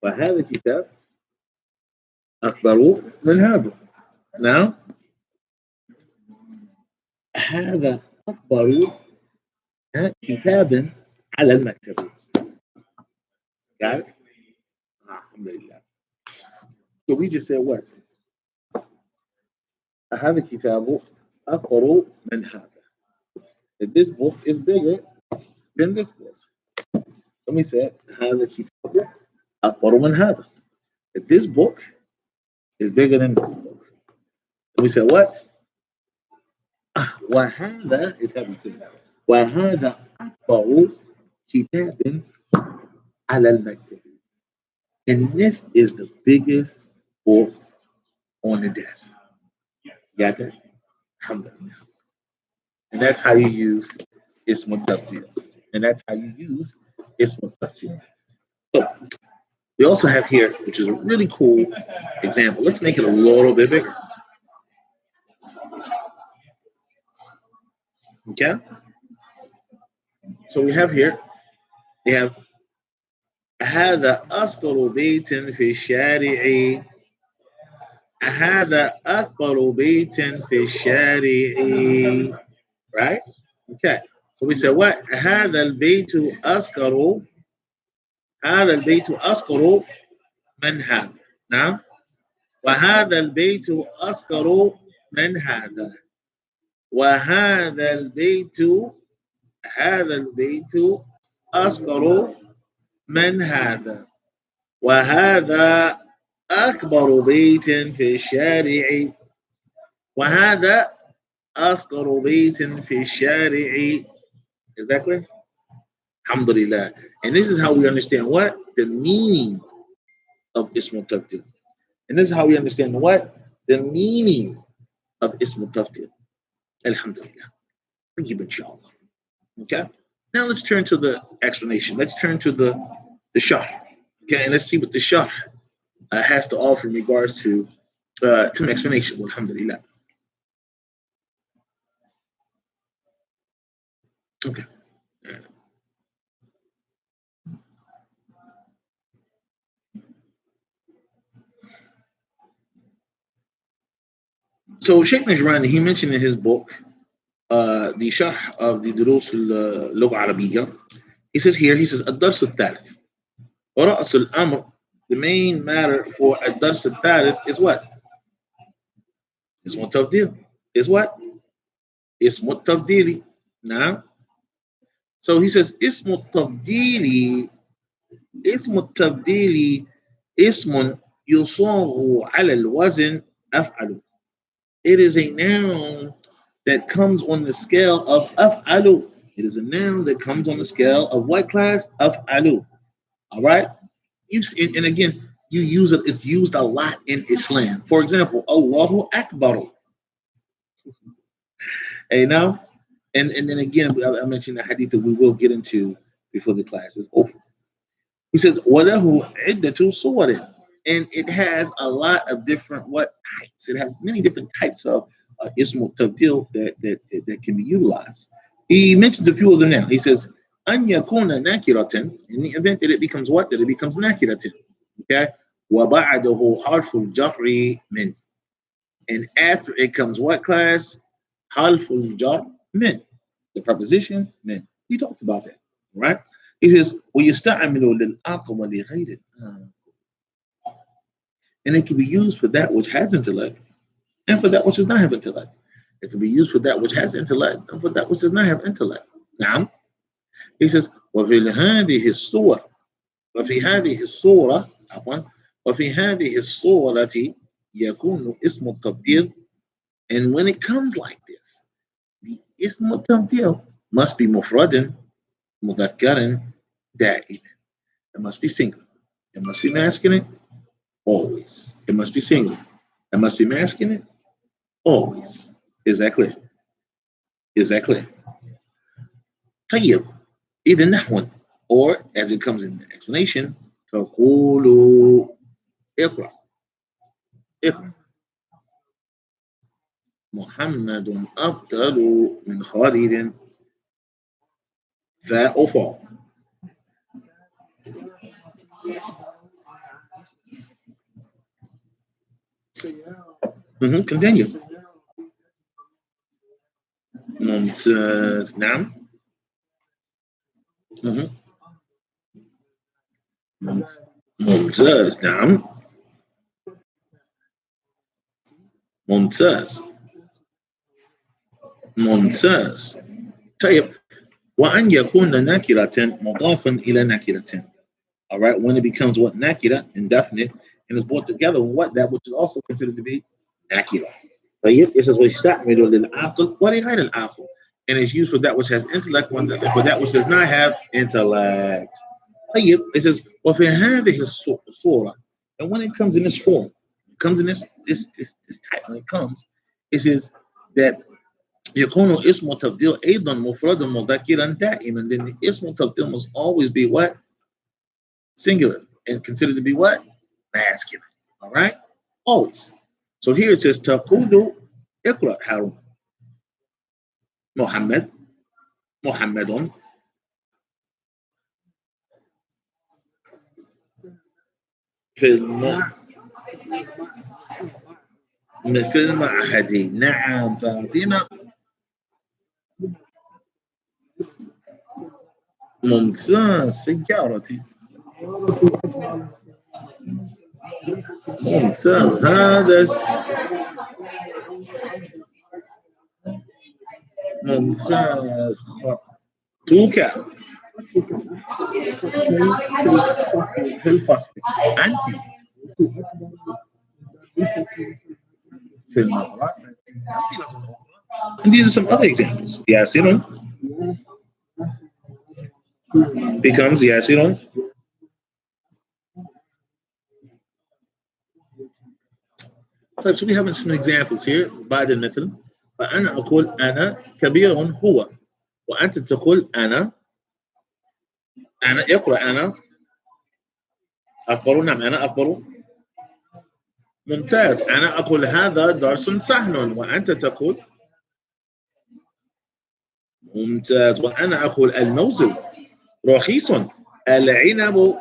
وهذا كتاب أكبر من هذا. Now, هذا أكبر كتاب على المكتب. Got it? Alhamdulillah. So we just said what? هذا كتاب أكبر من هذا. That this book is bigger than this book. Let me say هذا كتاب أكبر من هذا. That this book is bigger than this book. And we said what? وهذا is heavy too. وهذا أكبر كتاب على المكتب. And this is the biggest book on the desk. Got that? Alhamdulillah. And that's how you use Ismul Tafdil. And that's how you use Ismul Tafdil. So we also have here, which is a really cool example. Let's make it a little bit bigger. Okay? So we have here, we have هذا أصغر بيت في الشارع. هذا أكبر بيت في الشارع. Right? Okay. So we said what? هذا البيت أصغر. هذا البيت أصغر من هذا. نعم. وهذا البيت أصغر من هذا. وهذا البيت أصغر من هذا. وهذا أكبر بيت في الشارع. وهذا أصغر بيت في الشارع. Is that clear? Alhamdulillah. And this is how we understand what? The meaning of Ismul Tafdil. And this is how we understand what? The meaning of Ismul Tafdil. Alhamdulillah. Thank you, inshallah. Okay? Now let's turn to the explanation. Let's turn to the sharh. Okay, and let's see what the sharh has to offer in regards to an explanation. Alhamdulillah. Okay. So Sheikh Najran, he mentioned in his book, the sharh of the Durus al-Lugha Arabiya. He says here, he says, الدرس الثالث ورأس الأمر. The main matter for الدرس الثالث is what? Ismul Tafdil. Is what? Ismul Tafdili. Now, so he says, Ismul Tafdili اسم التبديل اسم يصاغ على الوزن أفعل. It is a noun that comes on the scale of أفعل. It is a noun that comes on the scale of what class? أفعل. All right? And again, you use it, it's used a lot in Islam. For example, Allahu Akbar. Hey, now, and then again, I mentioned the hadith that we will get into before the class is over. He says, وَلَهُ عِدَّةُ صُوَرٍ. And it has a lot of different what types. It has many different types of ism tabdil that can be utilized. He mentions a few of them now. He says, أن يكون ناكرة, in the event that it becomes what? That it becomes nakiratan. Okay? وَبَعْدَهُ حَرْفُ الْجَرِّ مِنْ. And after it comes what class? حَرْفُ الْجَرِّ مِنْ. The preposition min. We talked about that. Right? He says, وَيُسْتَعْمِلُ لِلْعَقْلِ وَلِغَيْرِ. And it can be used for that which has intellect and for that which does not have intellect. It can be used for that which has intellect and for that which does not have intellect. Now, he says, وفي هذه الصورة وفي هذه الصورة عفوا وفي هذه الصورة يكون اسم التبديل. And when it comes like this, the اسم التبديل must be مفرد مذكر دائما. It must be single. It must be masculine always. It must be single. It must be masculine always. Is that clear? Is that clear? طيب. إذا نحو, or as it comes in the explanation, تقول اقرأ اقرأ محمد أفضل من خالد فأفضل. Continue. ممتاز. نعم. ممتاز. نعم. ممتاز. ممتاز. طيب. وأن يكون نكرة مضافا إلى نكرة. All right, when it becomes what? Nakira, indefinite, and is brought together with what? That which is also considered to be nakira. طيب, it says ويستعمل للعقل ولغير العقل, and it's used for that which has intellect and for that which does not have intellect. طيب, it says وفي هذه الصورة, and when it comes in this form, it comes in this type. When it comes, it says that يكون اسم تبديل أيضا مفردا مذكرا دائما. Then the اسم تبديل must always be what? Singular, and considered to be what? Masculine. All right? Always. So here it says تقول اقرأ هارون. محمد محمد في المعهد. نعم فاطمة. ممتاز. سيارتي. ممتاز. هذا ممتاز. توكا في الفصل. أنت في المدرسة. And these are some other examples. ياسر becomes ياسر. طيب, so we have some examples here. بعد المثل, فأنا أقول أنا كبير هو, وأنت تقول أنا اقرأ أنا أكبر. نعم أنا أكبر. ممتاز. أنا أقول هذا درس سهل, وأنت تقول ممتاز. وأنا أقول الموز رخيص. العنب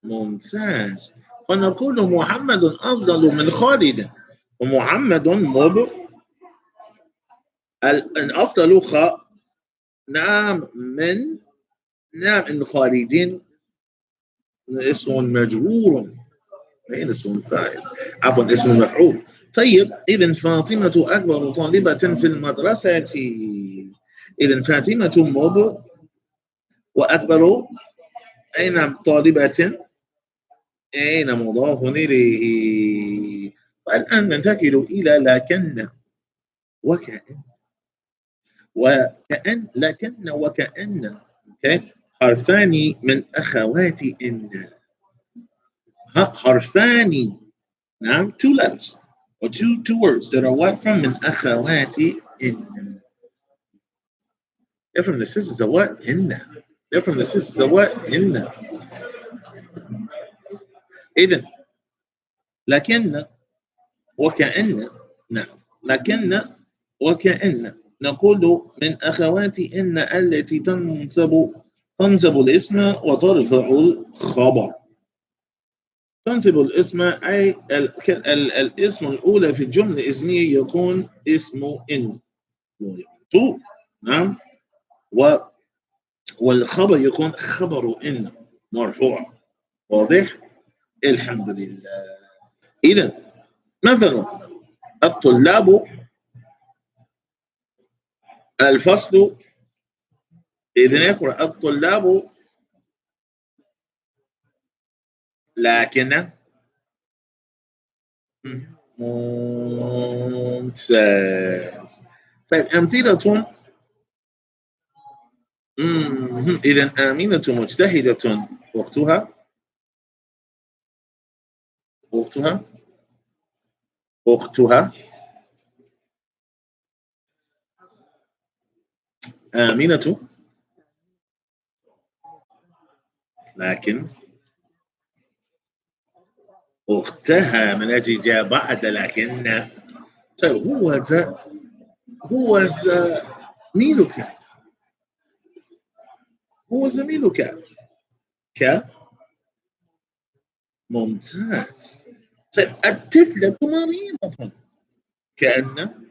ممتاز. فنقول محمد أفضل من خالد, ومحمد الأفضل نعم من نعم إن خالدين اسم مجرور. أين اسم فاعل؟ عفوا اسم مفعول. طيب, إذن فاطمة أكبر طالبة في المدرسة. إذن فاطمة وأكبر أين طالبة أين مضاف إليه. والآن ننتقل إلى لكن وكأن لكن وكأن حرفان من أخوات إن. حرفان نعم two letters or two words that are what from من أخوات إن. They're from the sisters of what? إن. They're from the sisters of what? إن. إذن لكن وكأن نعم لكن وكأن نقول من أخوات إن التي تنصب الاسم وترفع الخبر. تنصب الاسم أي الاسم الأولى في الجملة الاسمية يكون اسم إن نعم والخبر يكون خبر إن مرفوع. واضح؟ الحمد لله. إذن مثلا الطلاب الفصل إذن يقرأ الطلاب لكن ممتاز. طيب أمثلة إذن آمنة مجتهدة أختها آمنة لكن أختها من أجل جاء بعد لكن. طيب هو زميلك ممتاز. طيب الطفلة مريضة كأن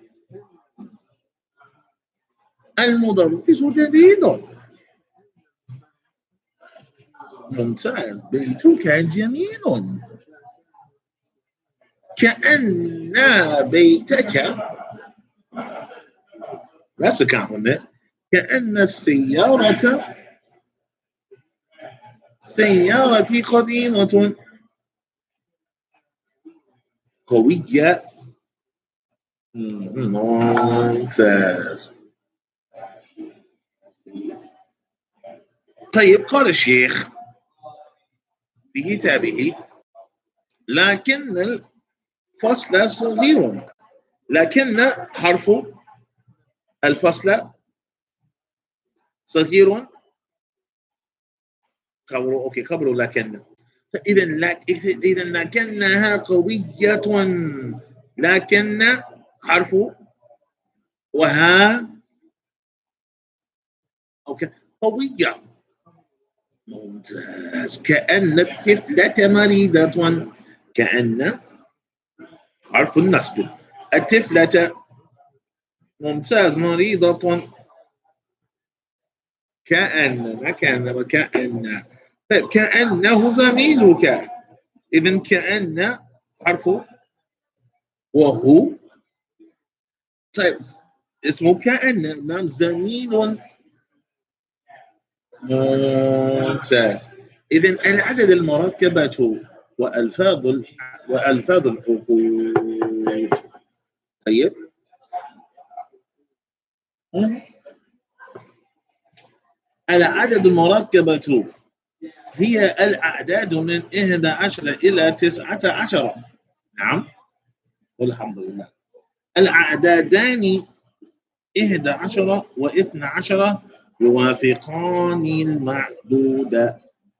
المدرس جديد. ممتاز. بيتك جميل كأن بيتك. That's a compliment. كأن سيارتي قديمة قوية. ممتاز. طيب قال الشيخ في كتابه لكن الفصل صغير. لكن حرف الفصل صغير خبر لكن. إذا لكنها قوية. لكن حرف وها قوية. ممتاز. كأن الطفلة مريضة. كأن حرف النصب. الطفلة ممتاز مريضة. كأن طيب كأنه زميلك. إذن كأن حرف وهو. طيب اسمه كأن نعم زميل. ممتاز. إذن العدد المركبة وألفاظ العقود. طيب العدد المركبة هي الأعداد من 11 إلى 19. نعم والحمد لله. الأعدادان 11 و12 يوافقان المعدود.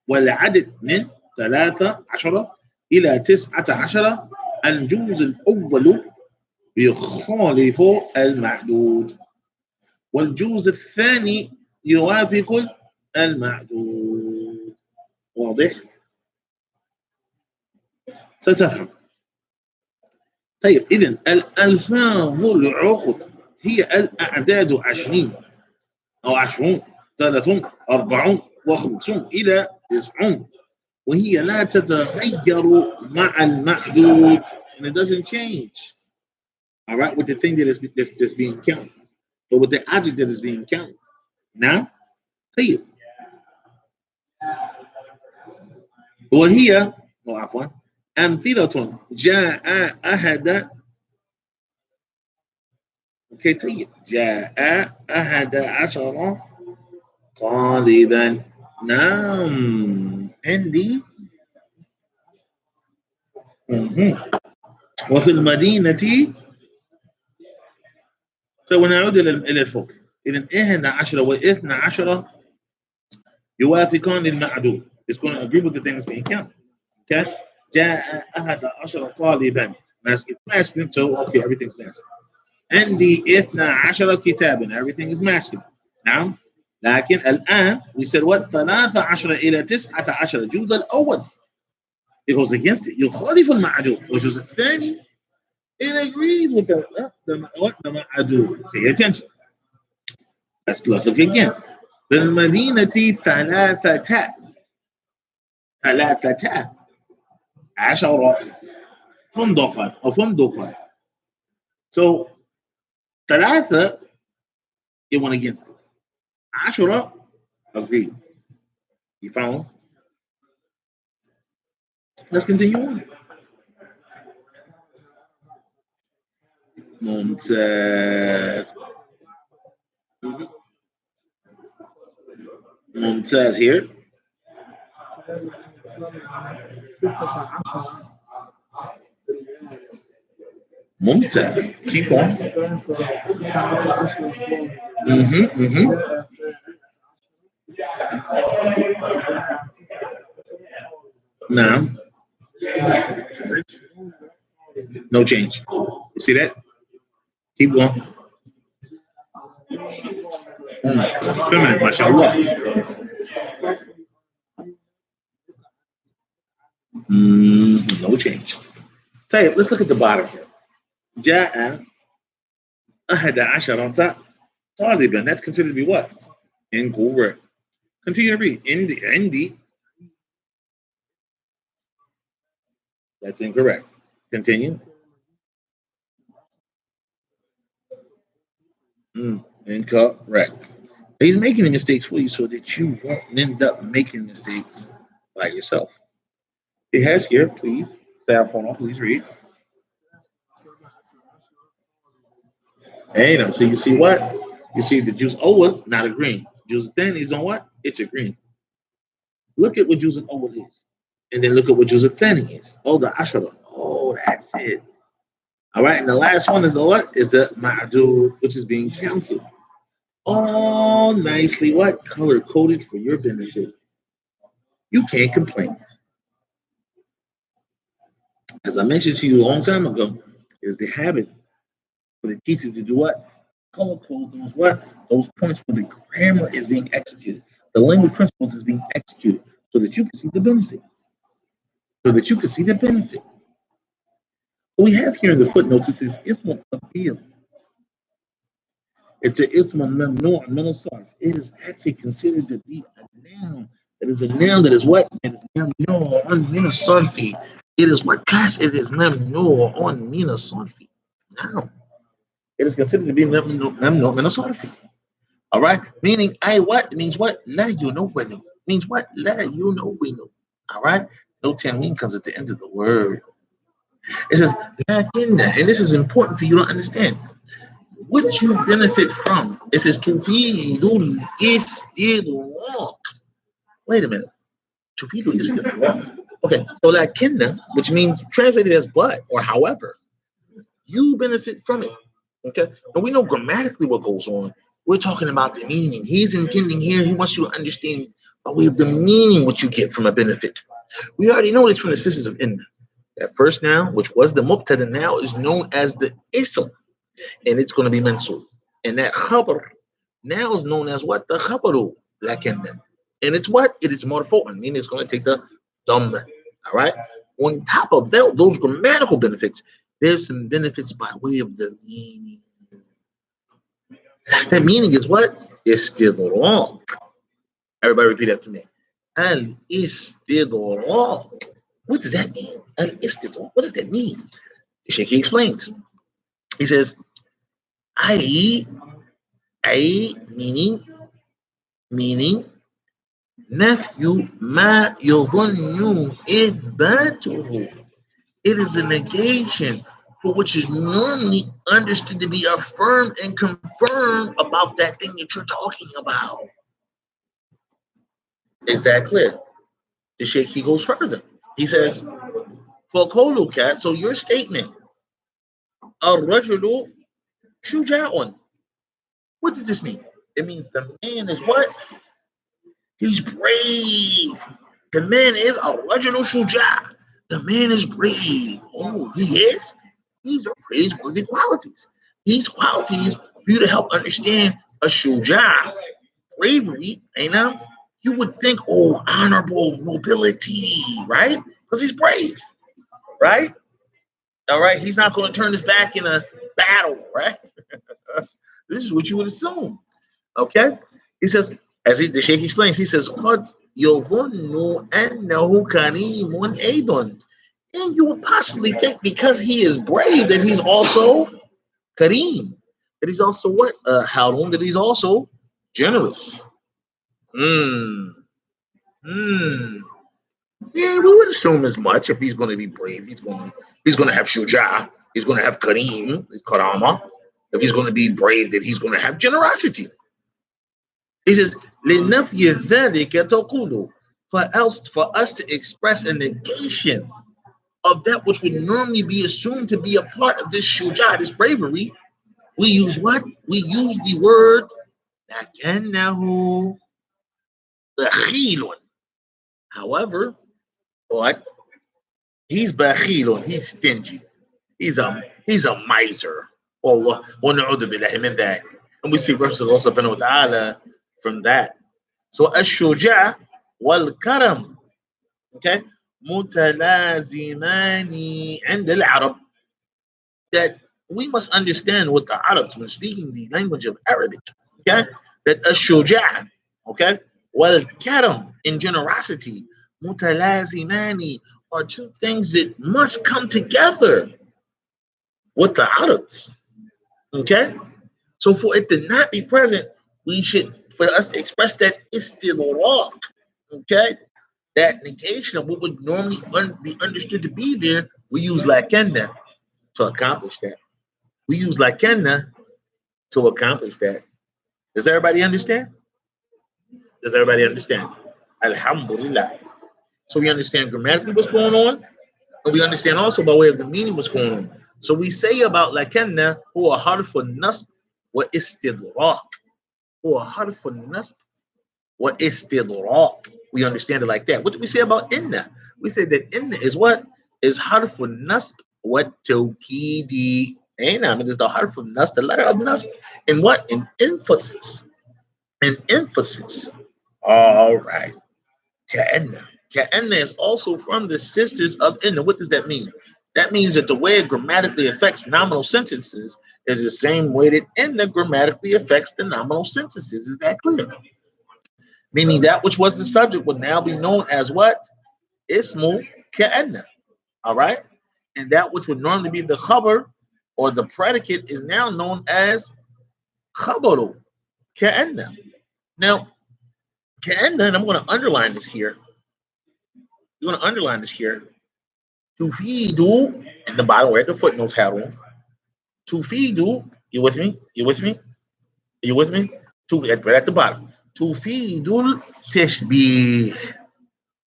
والعدد من 13 إلى 19 الجزء الأول يخالف المعدود والجزء الثاني يوافق المعدود. واضح؟ ستفهم. طيب إذن الألفاظ العقد هي الأعداد 20 أو 20 30 40 و50 إلى 90 وهي لا تتغير مع المعدود and it doesn't change. All right, with the thing that's being counted or with the object that is being counted. نعم. طيب وهي عفوا أمثلة جاء أحد كتير جاء أحد عشر طالبا. نعم عندي. وفي المدينة. سنعود إلى الفوق. إذا 11 و12 يوافقان المعدود. It's going to agree with the things being counted. Okay. جاء 11 طالبا. Masculine, so okay, everything's masculine. عندي 12 كتابا. Everything is masculine. نعم. لكن الآن we said what 13 إلى 19 الجزء الأول. It goes against it. يخالف المعدود which is الثاني. It agrees with the معدود. Pay attention. Let's look again. بالمدينة ثلاثة عشر فندقا أو فندقا. So ثلاثة it went against it. 10 agreed. You follow? Let's continue on. ممتاز. ممتاز here. ممتاز. Keep on. نعم. No change. You see that? Keep going. Feminine, mashallah. No change. طيب, let's look at the bottom here. جاء 11 طالبا. That's considered to be what? Incorrect. Continue to read. عندي. That's incorrect. Continue. Incorrect. He's making the mistakes for you so that you won't end up making mistakes by yourself. It has here, please. Please read. And so you see what? You see the juice owl, not a green. Juice then is on what? It's a green. Look at what juice owl is. And then look at what juice thani is. Oh, the ashara. Oh, that's it. All right. And the last one is the what? Is the ma'adud, which is being counted. All nicely what? Color coded for your benefit. You can't complain. As I mentioned to you a long time ago, is the habit for the teacher to do what? Color code those what? Those points where the grammar is being executed. The language principles is being executed so that you can see the benefit. What we have here in the footnotes, it says ism appeal. It's an ism mamnu' min as-sarf. It is actually considered to be a noun. It is a noun that is what? It is mamnu' min as-sarfi. It is what class? It is mamnu' min as-sarfi. Now, it is considered to be mamnu' min as-sarfi. All right, meaning what? It means what? La yunawwinu. Means what? La yunawwinu. All right, no tanween comes at the end of the word. It says lakinna, and this is important for you to understand. What you benefit from? It says tufidul istidrak. Wait a minute. Tufidul istidrak. Okay, so lakinna, which means translated as but or however, you benefit from it. Okay, and we know grammatically what goes on. We're talking about the meaning. He's intending here. He wants you to understand by way of the meaning what you get from a benefit. We already know this from the sisters of inna. That first noun, which was the mubtada, now is known as the ism, and it's going to be mansub. And that khabar now is known as what? The khabaru, lakinna. And it's what? It is marfu'an, meaning it's going to take the dhamma. All right. On top of that, those grammatical benefits, there's some benefits by way of the meaning. That meaning is what? Istidrak. Everybody repeat after me. Al-istidrak. What does that mean? Al-istidrak. What does that mean? Shaykh explains. He says, I meaning Nephew ma yudhunnu ithbatuhu. It is a negation for which is normally understood to be affirmed and confirmed about that thing that you're talking about. Is that clear? The Sheikh, he goes further. He says, for Kolukat, so your statement, Ar-Rajulu Shuja'un. What does this mean? It means the man is what? He's brave. The man is Ar-Rajulu Shuja'. The man is brave. Oh, he is? These are praiseworthy qualities. These qualities for you to help understand a Shuja', bravery, ain't know? You would think, oh, honorable nobility, right? Because he's brave, right? All right, he's not going to turn his back in a battle, right? This is what you would assume. Okay? He says, the Sheikh explains, he says, قَدْ يَظُنُّ أَنَّهُ كَرِيمٌ أَيْضًا. And you would possibly think because he is brave that he's also Kareem. That he's also what? Harun, that he's also generous. Hmm. Yeah, we would assume as much if he's going to be brave. He's going to have Shuja. He's going to have Kareem, Karama. If he's going to be brave, that he's going to have generosity. He says, لِنَفْيِ ذَلِكَ تَقُولُ. For us to express a negation of that which would normally be assumed to be a part of this shuja, this bravery, we use what? We use the word لَكَنَّهُ بَخِيلٌ. However, what? He's bakhilun, he's stingy. He's a miser. Allah, that. And we see verses also from that. So ash-shuja' wal karam, okay, mutalazimani and al-Arab, that we must understand what the Arabs, when speaking the language of Arabic, okay, that ash-shuja', okay, wal karam, in generosity, mutalazimani, are two things that must come together with the Arabs. Okay? So for it to not be present, for us to express that istidrak, okay, that negation of what would normally be understood to be there, we use lakanna to accomplish that. We use lakanna to accomplish that. Does everybody understand? Does everybody understand? Alhamdulillah. So we understand grammatically what's going on, and we understand also by way of the meaning what's going on. So we say about lakanna, huwa harfun nasb wa istidrak. Huwa harfun nasb wa istidrak. We understand it like that. What do we say about inna? We say that inna is what? Is harfun nasb wa tawkidi. It is the harfun nasb, the letter of nasb, in what? In emphasis. In emphasis. All right. Ka'anna. Ka'anna is also from the sisters of inna. What does that mean? That means that the way it grammatically affects nominal sentences is the same way that inna grammatically affects the nominal sentences. Is that clear? Meaning that which was the subject would now be known as what? Ismu ka'anna. All right? And that which would normally be the khabar or the predicate is now known as khabaru ka'anna. Now, ka'anna, and I'm going to underline this here. You're going to underline this here. Tufidu, in the bottom where the footnotes have on. Tufidu, you with me? You with me? You with me? Right at the bottom. Tufidul tashbih.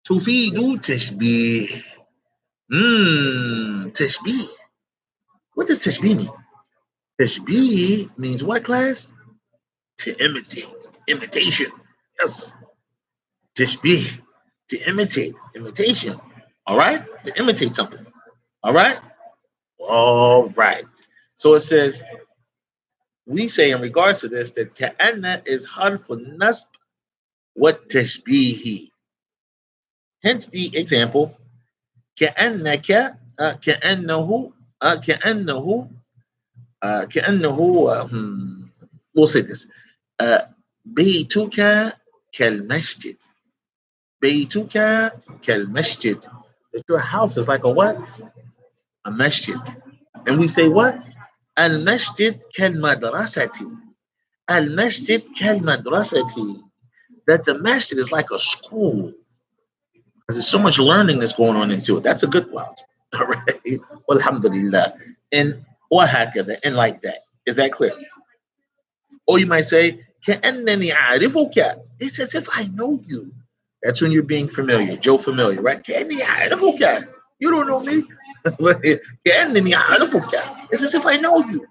Tufidu tashbih. Tashbih. What does tashbih mean? Tashbih means what, class? To imitate. Imitation. Yes. Tashbih. To imitate. Imitation. All right? To imitate something. All right? All right. So it says, we say in regards to this that ka'anna is harfun nasb wa tashbihi. Hence the example, كأنك كأنه كأنه كأنه we'll say this بيتك كالمسجد. بيتك كالمسجد. Your house is like a what? A masjid. And we say what? المسجد كالمدرسة. المسجد كالمدرسة. that the masjid is like a school. There's so much learning that's going on into it. That's a good one. All right. Well, alhamdulillah. And وهكذا, and like that. Is that clear? Or you might say, كأنني أعرفك. It's as if I know you. That's when you're being familiar, Joe familiar, right? كأني أعرفك. You don't know me. كأنني أعرفك. It's as if I know you.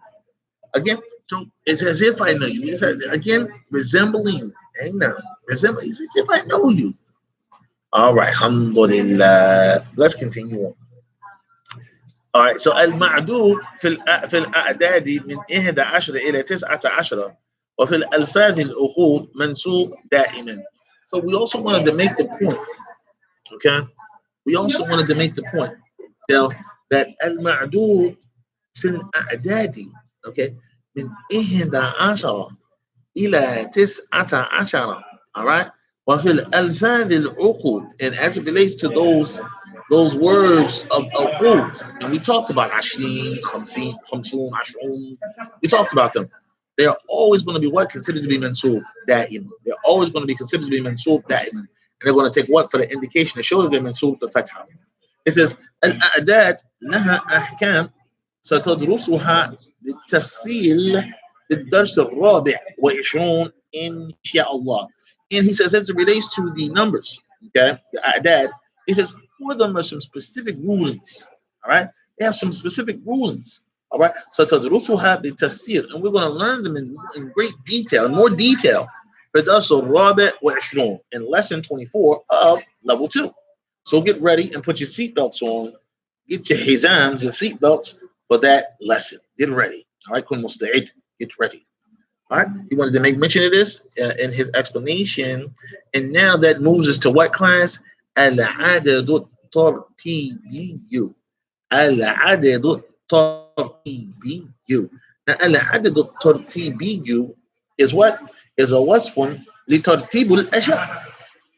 Again, so it's as if I know you. It's again resembling. Hang now. Resembling. It's as if I know you. All right. Alhamdulillah. Let's continue on. All right. So المعدود في الأعداد من 11 إلى 19 وفي الألفاظ العقود منسوب دائما. So we also wanted to make the point. Okay. We also wanted to make the point that المعدود في الأعداد. Okay. من 11 إلى 19. All right. وفي الألفاظ العقود, and as it relates to those words of uqud, and we talked about ashrin, khamsin, khamsun, ashrun. We talked about them. They are always going to be what considered to be mansub da'im. They're always going to be considered to be mansub da'im, and they're going to take what for the indication to show that they're mansub the fatha. It says al-a'dad laha ahkam ستدرسها بالتفصيل الدرس الرابع والعشرون إن شاء الله. And he says as it relates to the numbers, okay, the a'dad, he says for them are some specific rulings. All right, they have some specific rulings. All right, ستدرسها بالتفصيل, and we're going to learn them in great detail, in more detail. بالدرس الرابع والعشرون, in lesson 24 of level 2. So get ready and put your seatbelts on. Get your hizams and seatbelts for that lesson. Get ready. All right, kun musta'id. Get ready. All right, he wanted to make mention of this in his explanation. And now that moves us to what class? Al-adadu tartibiyyu. Al-adadu tartibiyyu. Now, al-adadu tartibiyyu is what? Is a wasfun li tartibul ashya.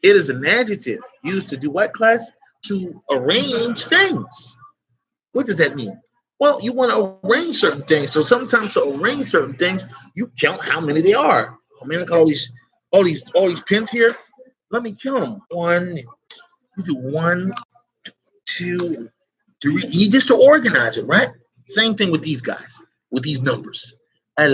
It is an adjective used to do what, class? To arrange things. What does that mean? Well, you want to arrange certain things. So sometimes to arrange certain things, you count how many they are. I mean, look at all these pins here. Let me count them. One, you do 1, 2, 3. You just to organize it, right? Same thing with these guys, with these numbers. It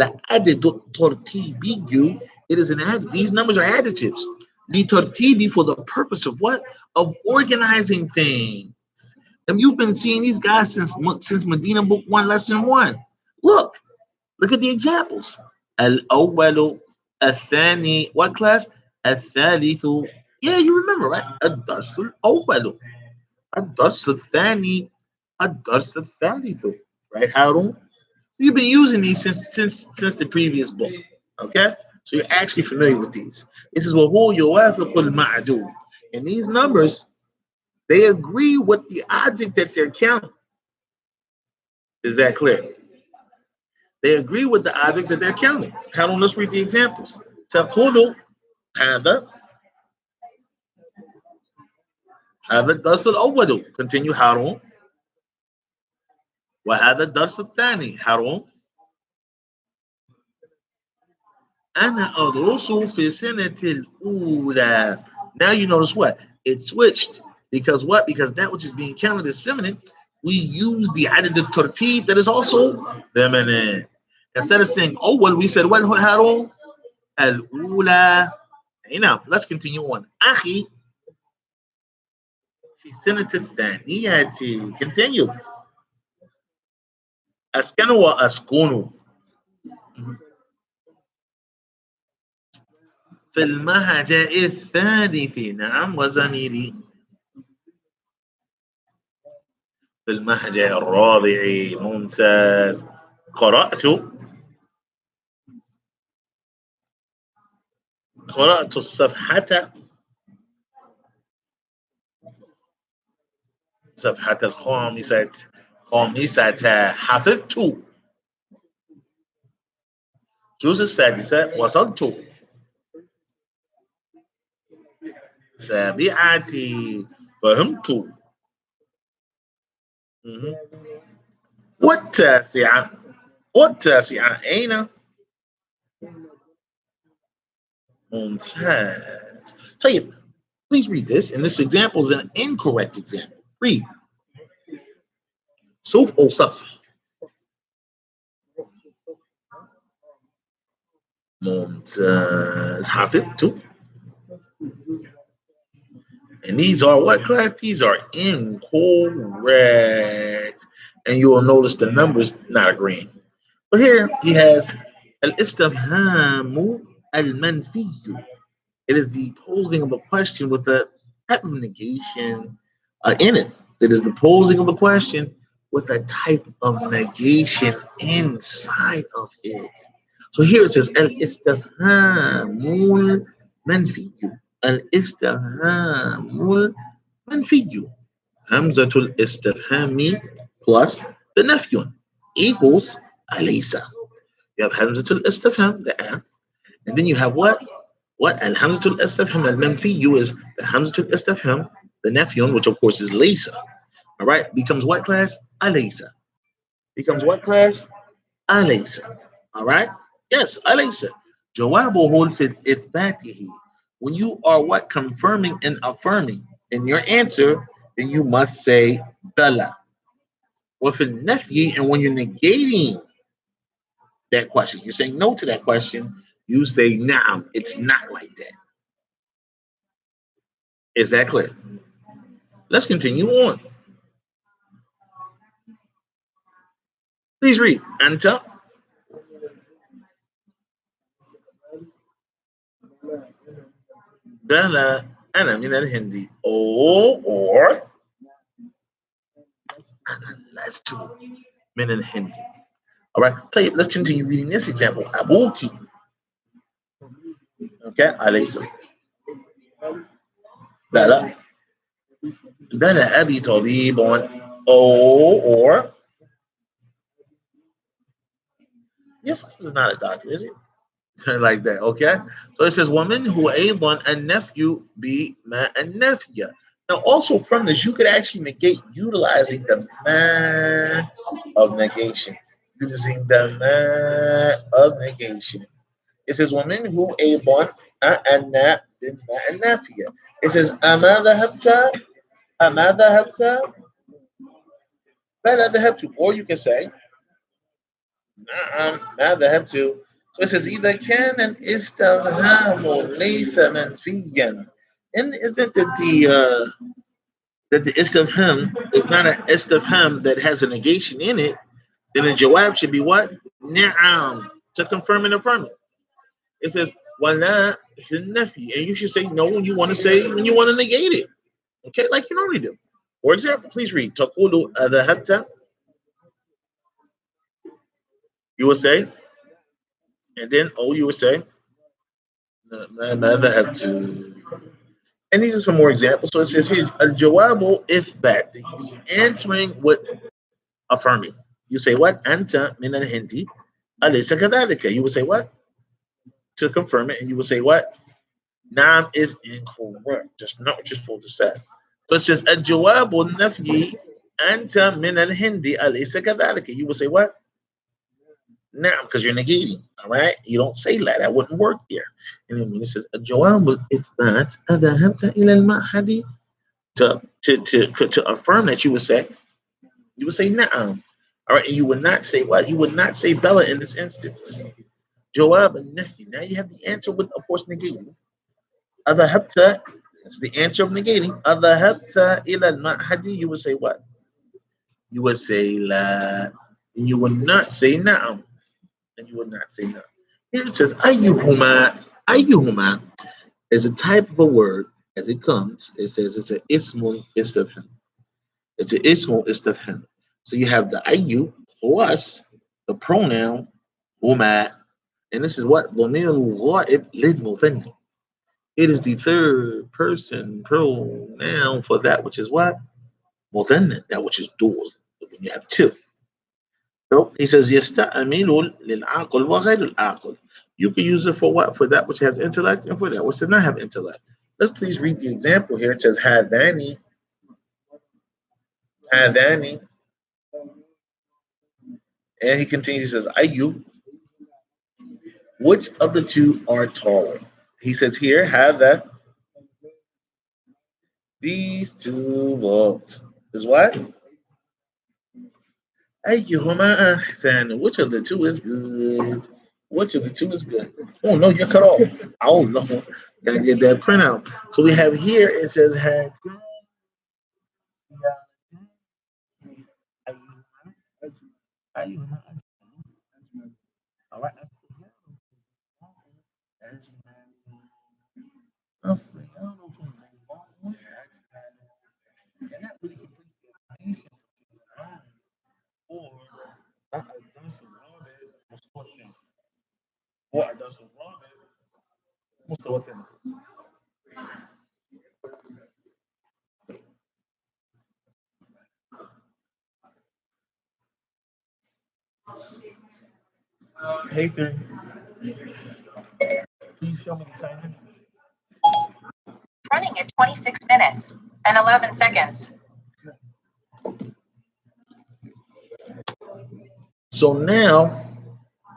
is an adjective. These numbers are adjectives. Litortibi, for the purpose of what? Of organizing things. And you've been seeing these guys since Medina Book 1, Lesson 1. Look at the examples. Al-awwalu, al-thani, what class? Al-thalithu. Yeah, you remember, right? Ad-darsul awwalu. Ad-darsul thani. Ad-darsul thalithu. Right, Harun? You've been using these since the previous book. Okay? So you're actually familiar with these. This is what who yuwafiqul ma'dud. And these numbers, they agree with the object that they're counting. Is that clear? They agree with the object that they're counting. How on, let's read the examples. تقول هذا الدرس الأول. Continue هارون. وهذا الدرس الثاني هارون. أنا أدرس في السنة الأولى. Now you notice what? It switched. Because what? Because that which is being counted as feminine, we use the adad al-tartib that is also feminine. Instead of saying awwal, we said what, Harun? Al-ula. Now, let's continue on. أخي في السنة الثانية. Continue. أسكن وأسكن. في المهجة الثالث. نعم وزميلي. في المهجة الرابع. ممتاز. قرأت الصفحة الخامسة. حفظت. الجزء السادسة وصلت. سابعة فهمت. والتاسعة أين؟ ممتاز. طيب, please read this. And this example is an incorrect example. Read. صوف أو صف. ممتاز. حفظت. And these are what class? These are incorrect. And you will notice the numbers not agreeing. But here he has الاستفهام المنفي. It is the posing of a question with a type of negation in it. It is the posing of a question with a type of negation inside of it. So here it says الاستفهام المنفي. الاستفهام المنفي. همزة الاستفهام plus the نفي equals أليس. You have همزة الاستفهام, the a, and then you have what? What? الهمزة الاستفهام المنفي is the همزة الاستفهام, the نفي, which of course is ليس. All right, becomes what class? أليس. Becomes what class? أليس. All right? Yes, أليس. جوابه في إثباته. When you are what? Confirming and affirming in your answer, then you must say بلى. وفي النفي, and when you're negating that question, you're saying no to that question, you say نعم. It's not like that. Is that clear? Let's continue on. Please read. أنت. بلى أنا من الهند. Or أنا لست من الهند. All right. طيب, let's continue reading this example. أبوك. Okay. أليس. بلى. بلى أبي طبيب. Or your father's not a doctor, is he? Something like that. Okay. So it says ومنه أيضا النفي بما النفي. Now also from this you could actually negate utilizing the ma of negation. Using the ma of negation. It says ومنه أيضا النفي بما النفي. It says أما ذهبت أما ذهبت بلى ذهبت. Or you can say ما ذهبت. So it says إذا كان الاستفهام ليس منفيا. In the event that the istifham is not an istifham that has a negation in it, then the jawab should be what? Na'am, to confirm and affirm it. It says wala fil nafi, and you should say no when you want to negate it. Okay, like you normally do. For example, please read. Taqulu adhahabta. You will say, and then you will say, ma dhahabtu. And these are some more examples. So it says here, al-jawabu ithbat, the answering with affirming. You say what? Anta min al-hindi alaysa kadhalika. You will say what? To confirm it, and you will say what? Nam is incorrect. Just not what you're supposed to say. So it says al-jawabu nafyi anta min al-hindi alaysa kadhalika. You will say what? Now, because you're negating, all right? You don't say that. That wouldn't work here. And then when it says الجواب إثبات أذهبت إلى المعهد, to affirm that, you would say نعم. All right, and you would not say what? You would not say Bella in this instance. جواب النفي. Now you have the answer with, of course, negating. أذهبت is the answer of negating. أذهبت إلى المعهد. You would say what? You would say لا. And you would not say نعم. And you would not say no. Here it says ayyuhuma. Ayyuhuma is a type of a word as it comes. It says it's an ismul istifham. It's an ismul istifham. So you have the ayyu plus the pronoun huma, and this is what dhamir al-ghaib lil-muthanna. It is the third person pronoun for that which is what? Muthanna, that which is dual. When you have two. So he says يستعمل للعقل وغير العقل. You can use it for what? For that which has intellect and for that which does not have intellect. Let's please read the example here. It says هذان هذان, and he continues. He says أي, which of the two are taller? He says here هذا These two books is what? أيهما أحسن? Which of the two is good? Which of the two is good? Oh no, you're cut off. Oh no, gotta get that printout. So we have here. It says had. All right. Hey sir, please show me the timer. Running at 26 minutes and 11 seconds. So now,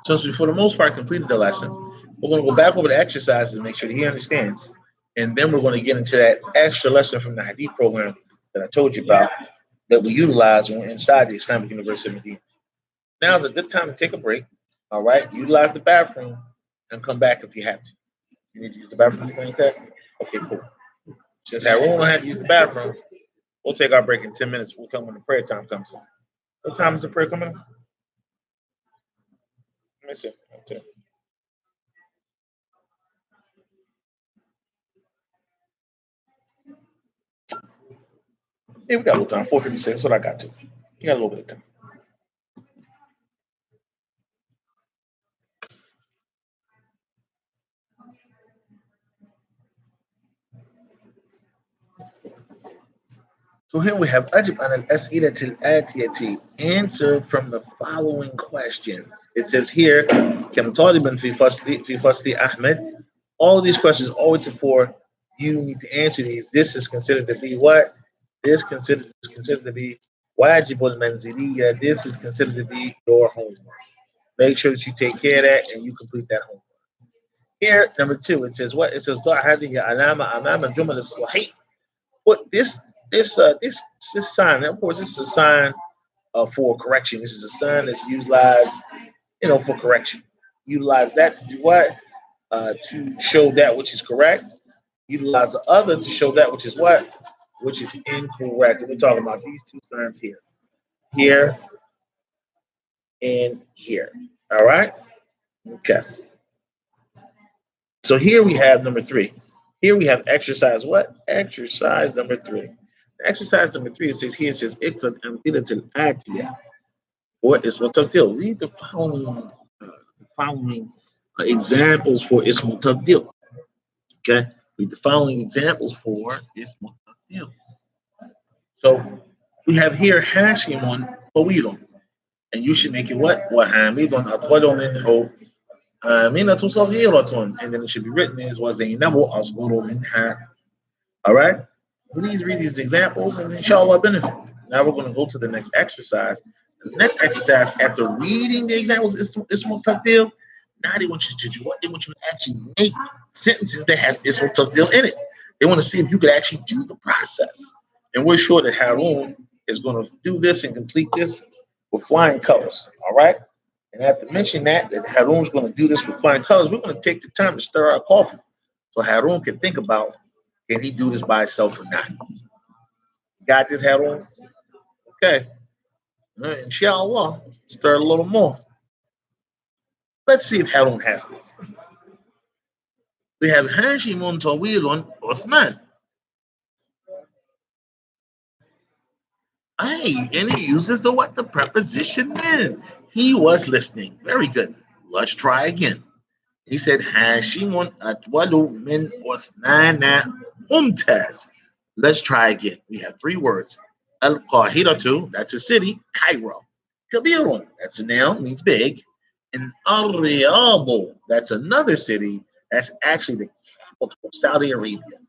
since we for the most part completed the lesson, we're going to go back over the exercises and make sure that he understands. And then we're going to get into that extra lesson from the Hadith program that I told you about that we utilize inside the Islamic University of Medina. Now is a good time to take a break. All right, utilize the bathroom and come back if you have to. You need to use the bathroom or anything like that? Okay, cool. Since Harun don't have to use the bathroom, we'll take our break in 10 minutes. We'll come when the prayer time comes in. What time is the prayer coming in? Let me see. Yeah, we got a little time. 4:56. That's what I got to. You got a little bit of time. So here we have Ajib an al-As'ilat al-Atiyati, answer from the following questions. It says here, Kam Taliban fi fasli Ahmed. All of these questions, all the way to 4, you need to answer these. This is considered to be what? This is considered to be wajib al-manziliya. This is considered to be your homework. Make sure that you take care of that and you complete that homework. Here, number 2, it says what? It says ضع هذه علامة أمام الجمل الصحيح. What this sign, of course, this is a sign for correction. This is a sign that's utilized, for correction. Utilize that to do what? To show that which is correct. Utilize the other to show that which is what? Which is incorrect. And we're talking about these two signs here, and here. All right. Okay. So here we have number 3. Here we have exercise what? Exercise number 3. Exercise number 3 says here, it says Ikrat Amdilatil Atiya. What is Mutabdil? Read the following examples for Ismul Tabdil. Okay? Read the following examples for Ismul Tabdil. So we have here Hashimun Tawilun. And you should make it what? Wahamidun Atwadu Minhu Aminatu Saghiratun. And then it should be written as was Zainabu Asguru Minha. All right? Please read these examples and inshallah benefit. Now we're going to go to the next exercise. The next exercise, after reading the examples, Ismul Tabdil, now they want you to do what? They want you to actually make sentences that has Ismul Tabdil in it. They want to see if you could actually do the process. And we're sure that Harun is going to do this and complete this with flying colors. All right? And I have to mention that Harun's going to do this with flying colors. We're going to take the time to stir our coffee so Harun can think about, can he do this by himself or not? Got this, Harun? Okay. Inshallah, stir a little more. Let's see if Harun has this. We have Hashimun Tawilun Uthman. Hey, and he uses the what? The preposition min. He was listening. Very good. Let's try again. He said Hashimun Atwalu min Uthnana Mumtaz. Let's try again. We have 3 words. Al-Qahiratu, that's a city, Cairo. Kabirun, that's a noun, means big. And Al-Riyadh, that's another city, that's actually the capital of Saudi Arabia.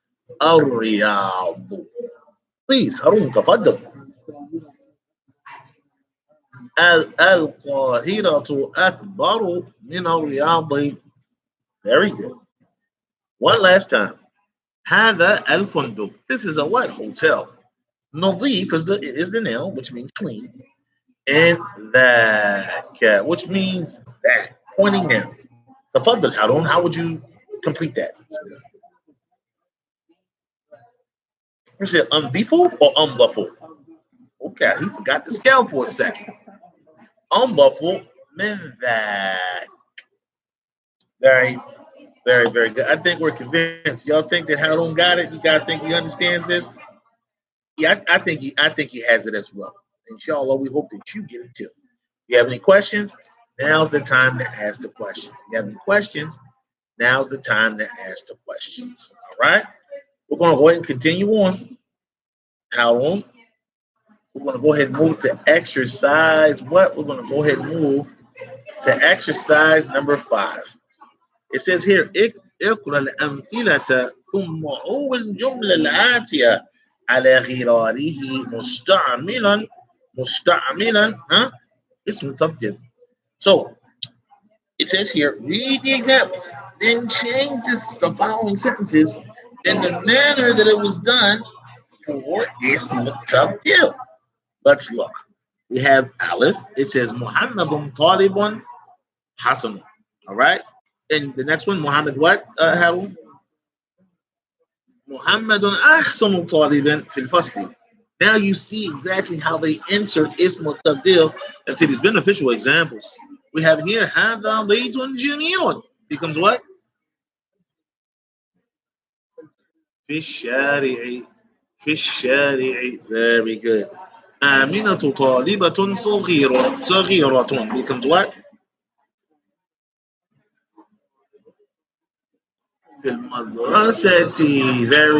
Al-Riyadh. Please, Harun, tafaddal. Al-Qahiratu akbaru min al-Riyadh. Very good. One last time. هذا الفندق. This is a what? Hotel. نظيف is the noun, which means clean. And ذاك, which means that, pointing down. تفضل Harun, how would you complete that? Is it unlawful or unlawful? Okay, he forgot the scale for a second. Unlawful من ذاك. Very, very, very good. I think we're convinced. Y'all think that Harun got it? You guys think he understands this? Yeah, I think he has it as well. Inshallah, we hope that you get it too. If you have any questions, now's the time to ask the question. If you have any questions, now's the time to ask the questions. All right? We're going to go ahead and continue on. Harun, we're going to go ahead and move to exercise. What? We're going to go ahead and move to exercise number 5. It says here, اقرأ الأمثلة ثم أول الجملة الآتية على غراره مستعملا اسم تبديل. So it says here, read the examples, then change the following sentences in the manner that it was done for اسم تبديل. Let's look. We have Aleph. It says Muhammadun Talibun Hasan. All right. And the next one, Muhammad what? Harun? Muhammadun Ahsanu Taliban fil Fasli. Now you see exactly how they insert Ism Tabdil into these beneficial examples. We have here Hada Baytun Jamilun. Becomes what? Fish Shari'i. Very good. Aminatu Talibatun Saghiratun. Becomes what? Very,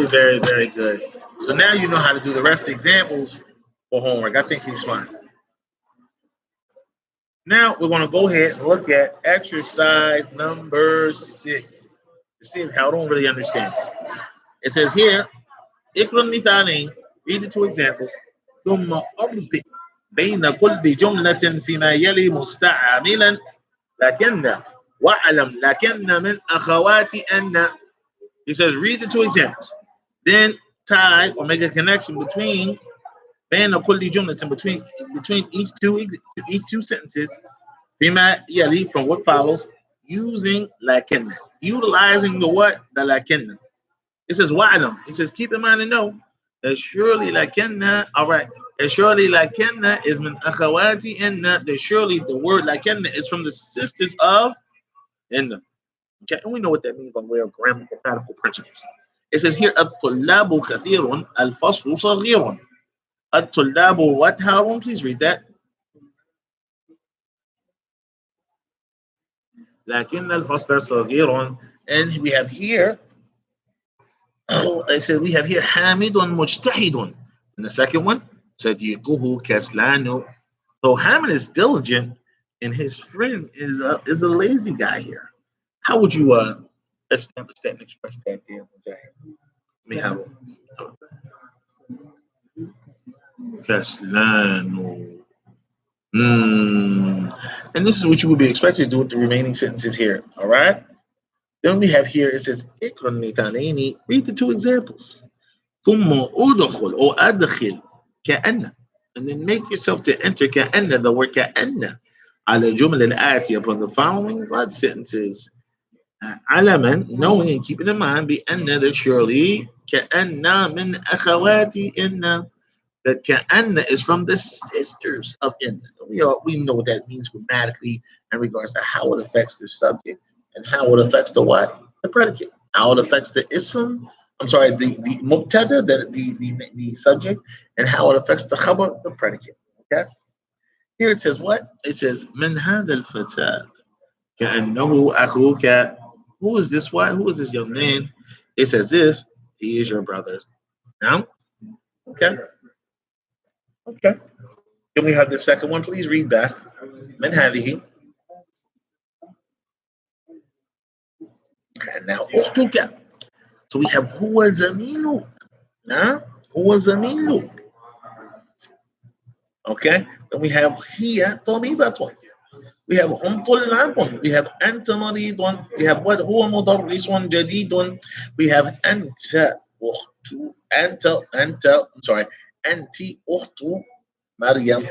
very, very good. So now you know how to do the rest of the examples for homework. I think he's fine. Now we're going to go ahead and look at exercise number 6 to see if Harun really understands. It says here, Ikram Nithanin, read the 2 examples. ثم أربط بين كل جملة فيما يلي مستعملا لكن وأعلم لكن من أخوات أن. He says, read the 2 examples. Then tie or make a connection between between each two sentences, from what follows, using lakinna. Utilizing the what? The lakinna. It says, wa'alam. It says, keep in mind and know that surely lakinna, all right, and surely lakinna is min akhawati inna, that surely the word lakinna is from the sisters of inna. Okay, and we know what that means by way of grammatical principles. It says here, الطلاب كثير الفصل صغير. الطلاب what, Harun? Please read that. لكن الفصل صغير. And we have here, I said we have here حامد مجتهد. And the second one, صديقه كسلان. So Hamid is diligent, and his friend is a lazy guy here. How would you establish that and express that there? Let me have Caslano. And this is what you would be expected to do with the remaining sentences here. All right. Then we have here, it says, Ikran Nitaneni. Read the 2 examples. ثم أدخل or أدخل كأن. And then make yourself to enter كأن, the word كأن, على الجمل الآتية, upon the following God sentences. علما, knowing and keeping in mind, بأن, that surely كأن من أخواتي إن, that كأن is from the sisters of إن. We know what that means grammatically in regards to how it affects the subject and how it affects the what? The predicate. How it affects the ism. I'm sorry, the mubtada, the subject, and how it affects the khabar, the predicate. Okay. Here it says what? It says من هذا الفتى كأنه أخوك. Who is this? What? Who is this young man? It's as if he is your brother. Now, okay. Okay. Can we have the second one, please? Read back. من هذه. And now أختك. So we have هو زميلك. هو زميلك. Okay. Then we have هي طبيبة. We have طلاب. We have أنت مريض. We have what هو مدرس جديد. We have أنت أخت. أنت I'm sorry. أنت أخت مريم.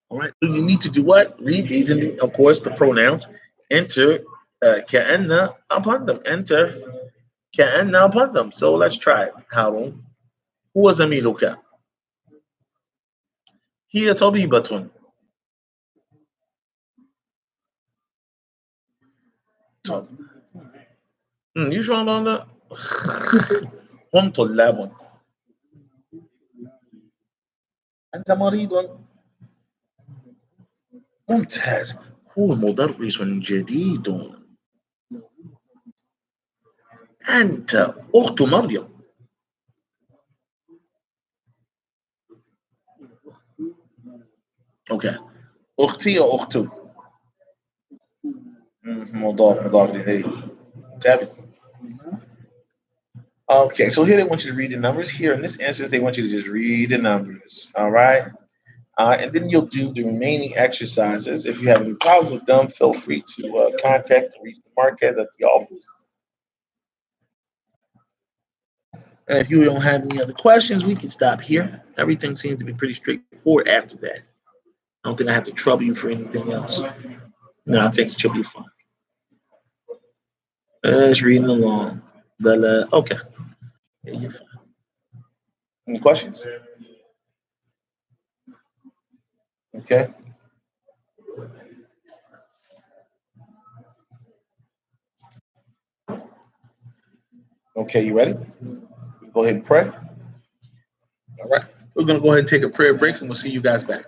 All right. So you need to do what? Read these, and of course the pronouns. Enter كأن upon them. Enter كأن upon them. So let's try it. هارون هو زميلك. هي طبيبة. You sure on that? هم طلاب. أنت مريض. ممتاز. هو مدرس جديد. أنت أخت مريم. أوكي. أختي أو أخته؟ مضاف إليه. تابع. Okay, so here they want you to read the numbers. Here in this instance, they want you to just read the numbers. All right. And then you'll do the remaining exercises. If you have any problems with them, feel free to contact and reach the Marquez at the office. And if you don't have any other questions, we can stop here. Everything seems to be pretty straightforward after that. I don't think I have to trouble you for anything else. No, I think it should be fun. Just reading along. Okay. Yeah, you're fine. Any questions? Okay. Okay, you ready? Go ahead and pray. All right. We're going to go ahead and take a prayer break, and we'll see you guys back.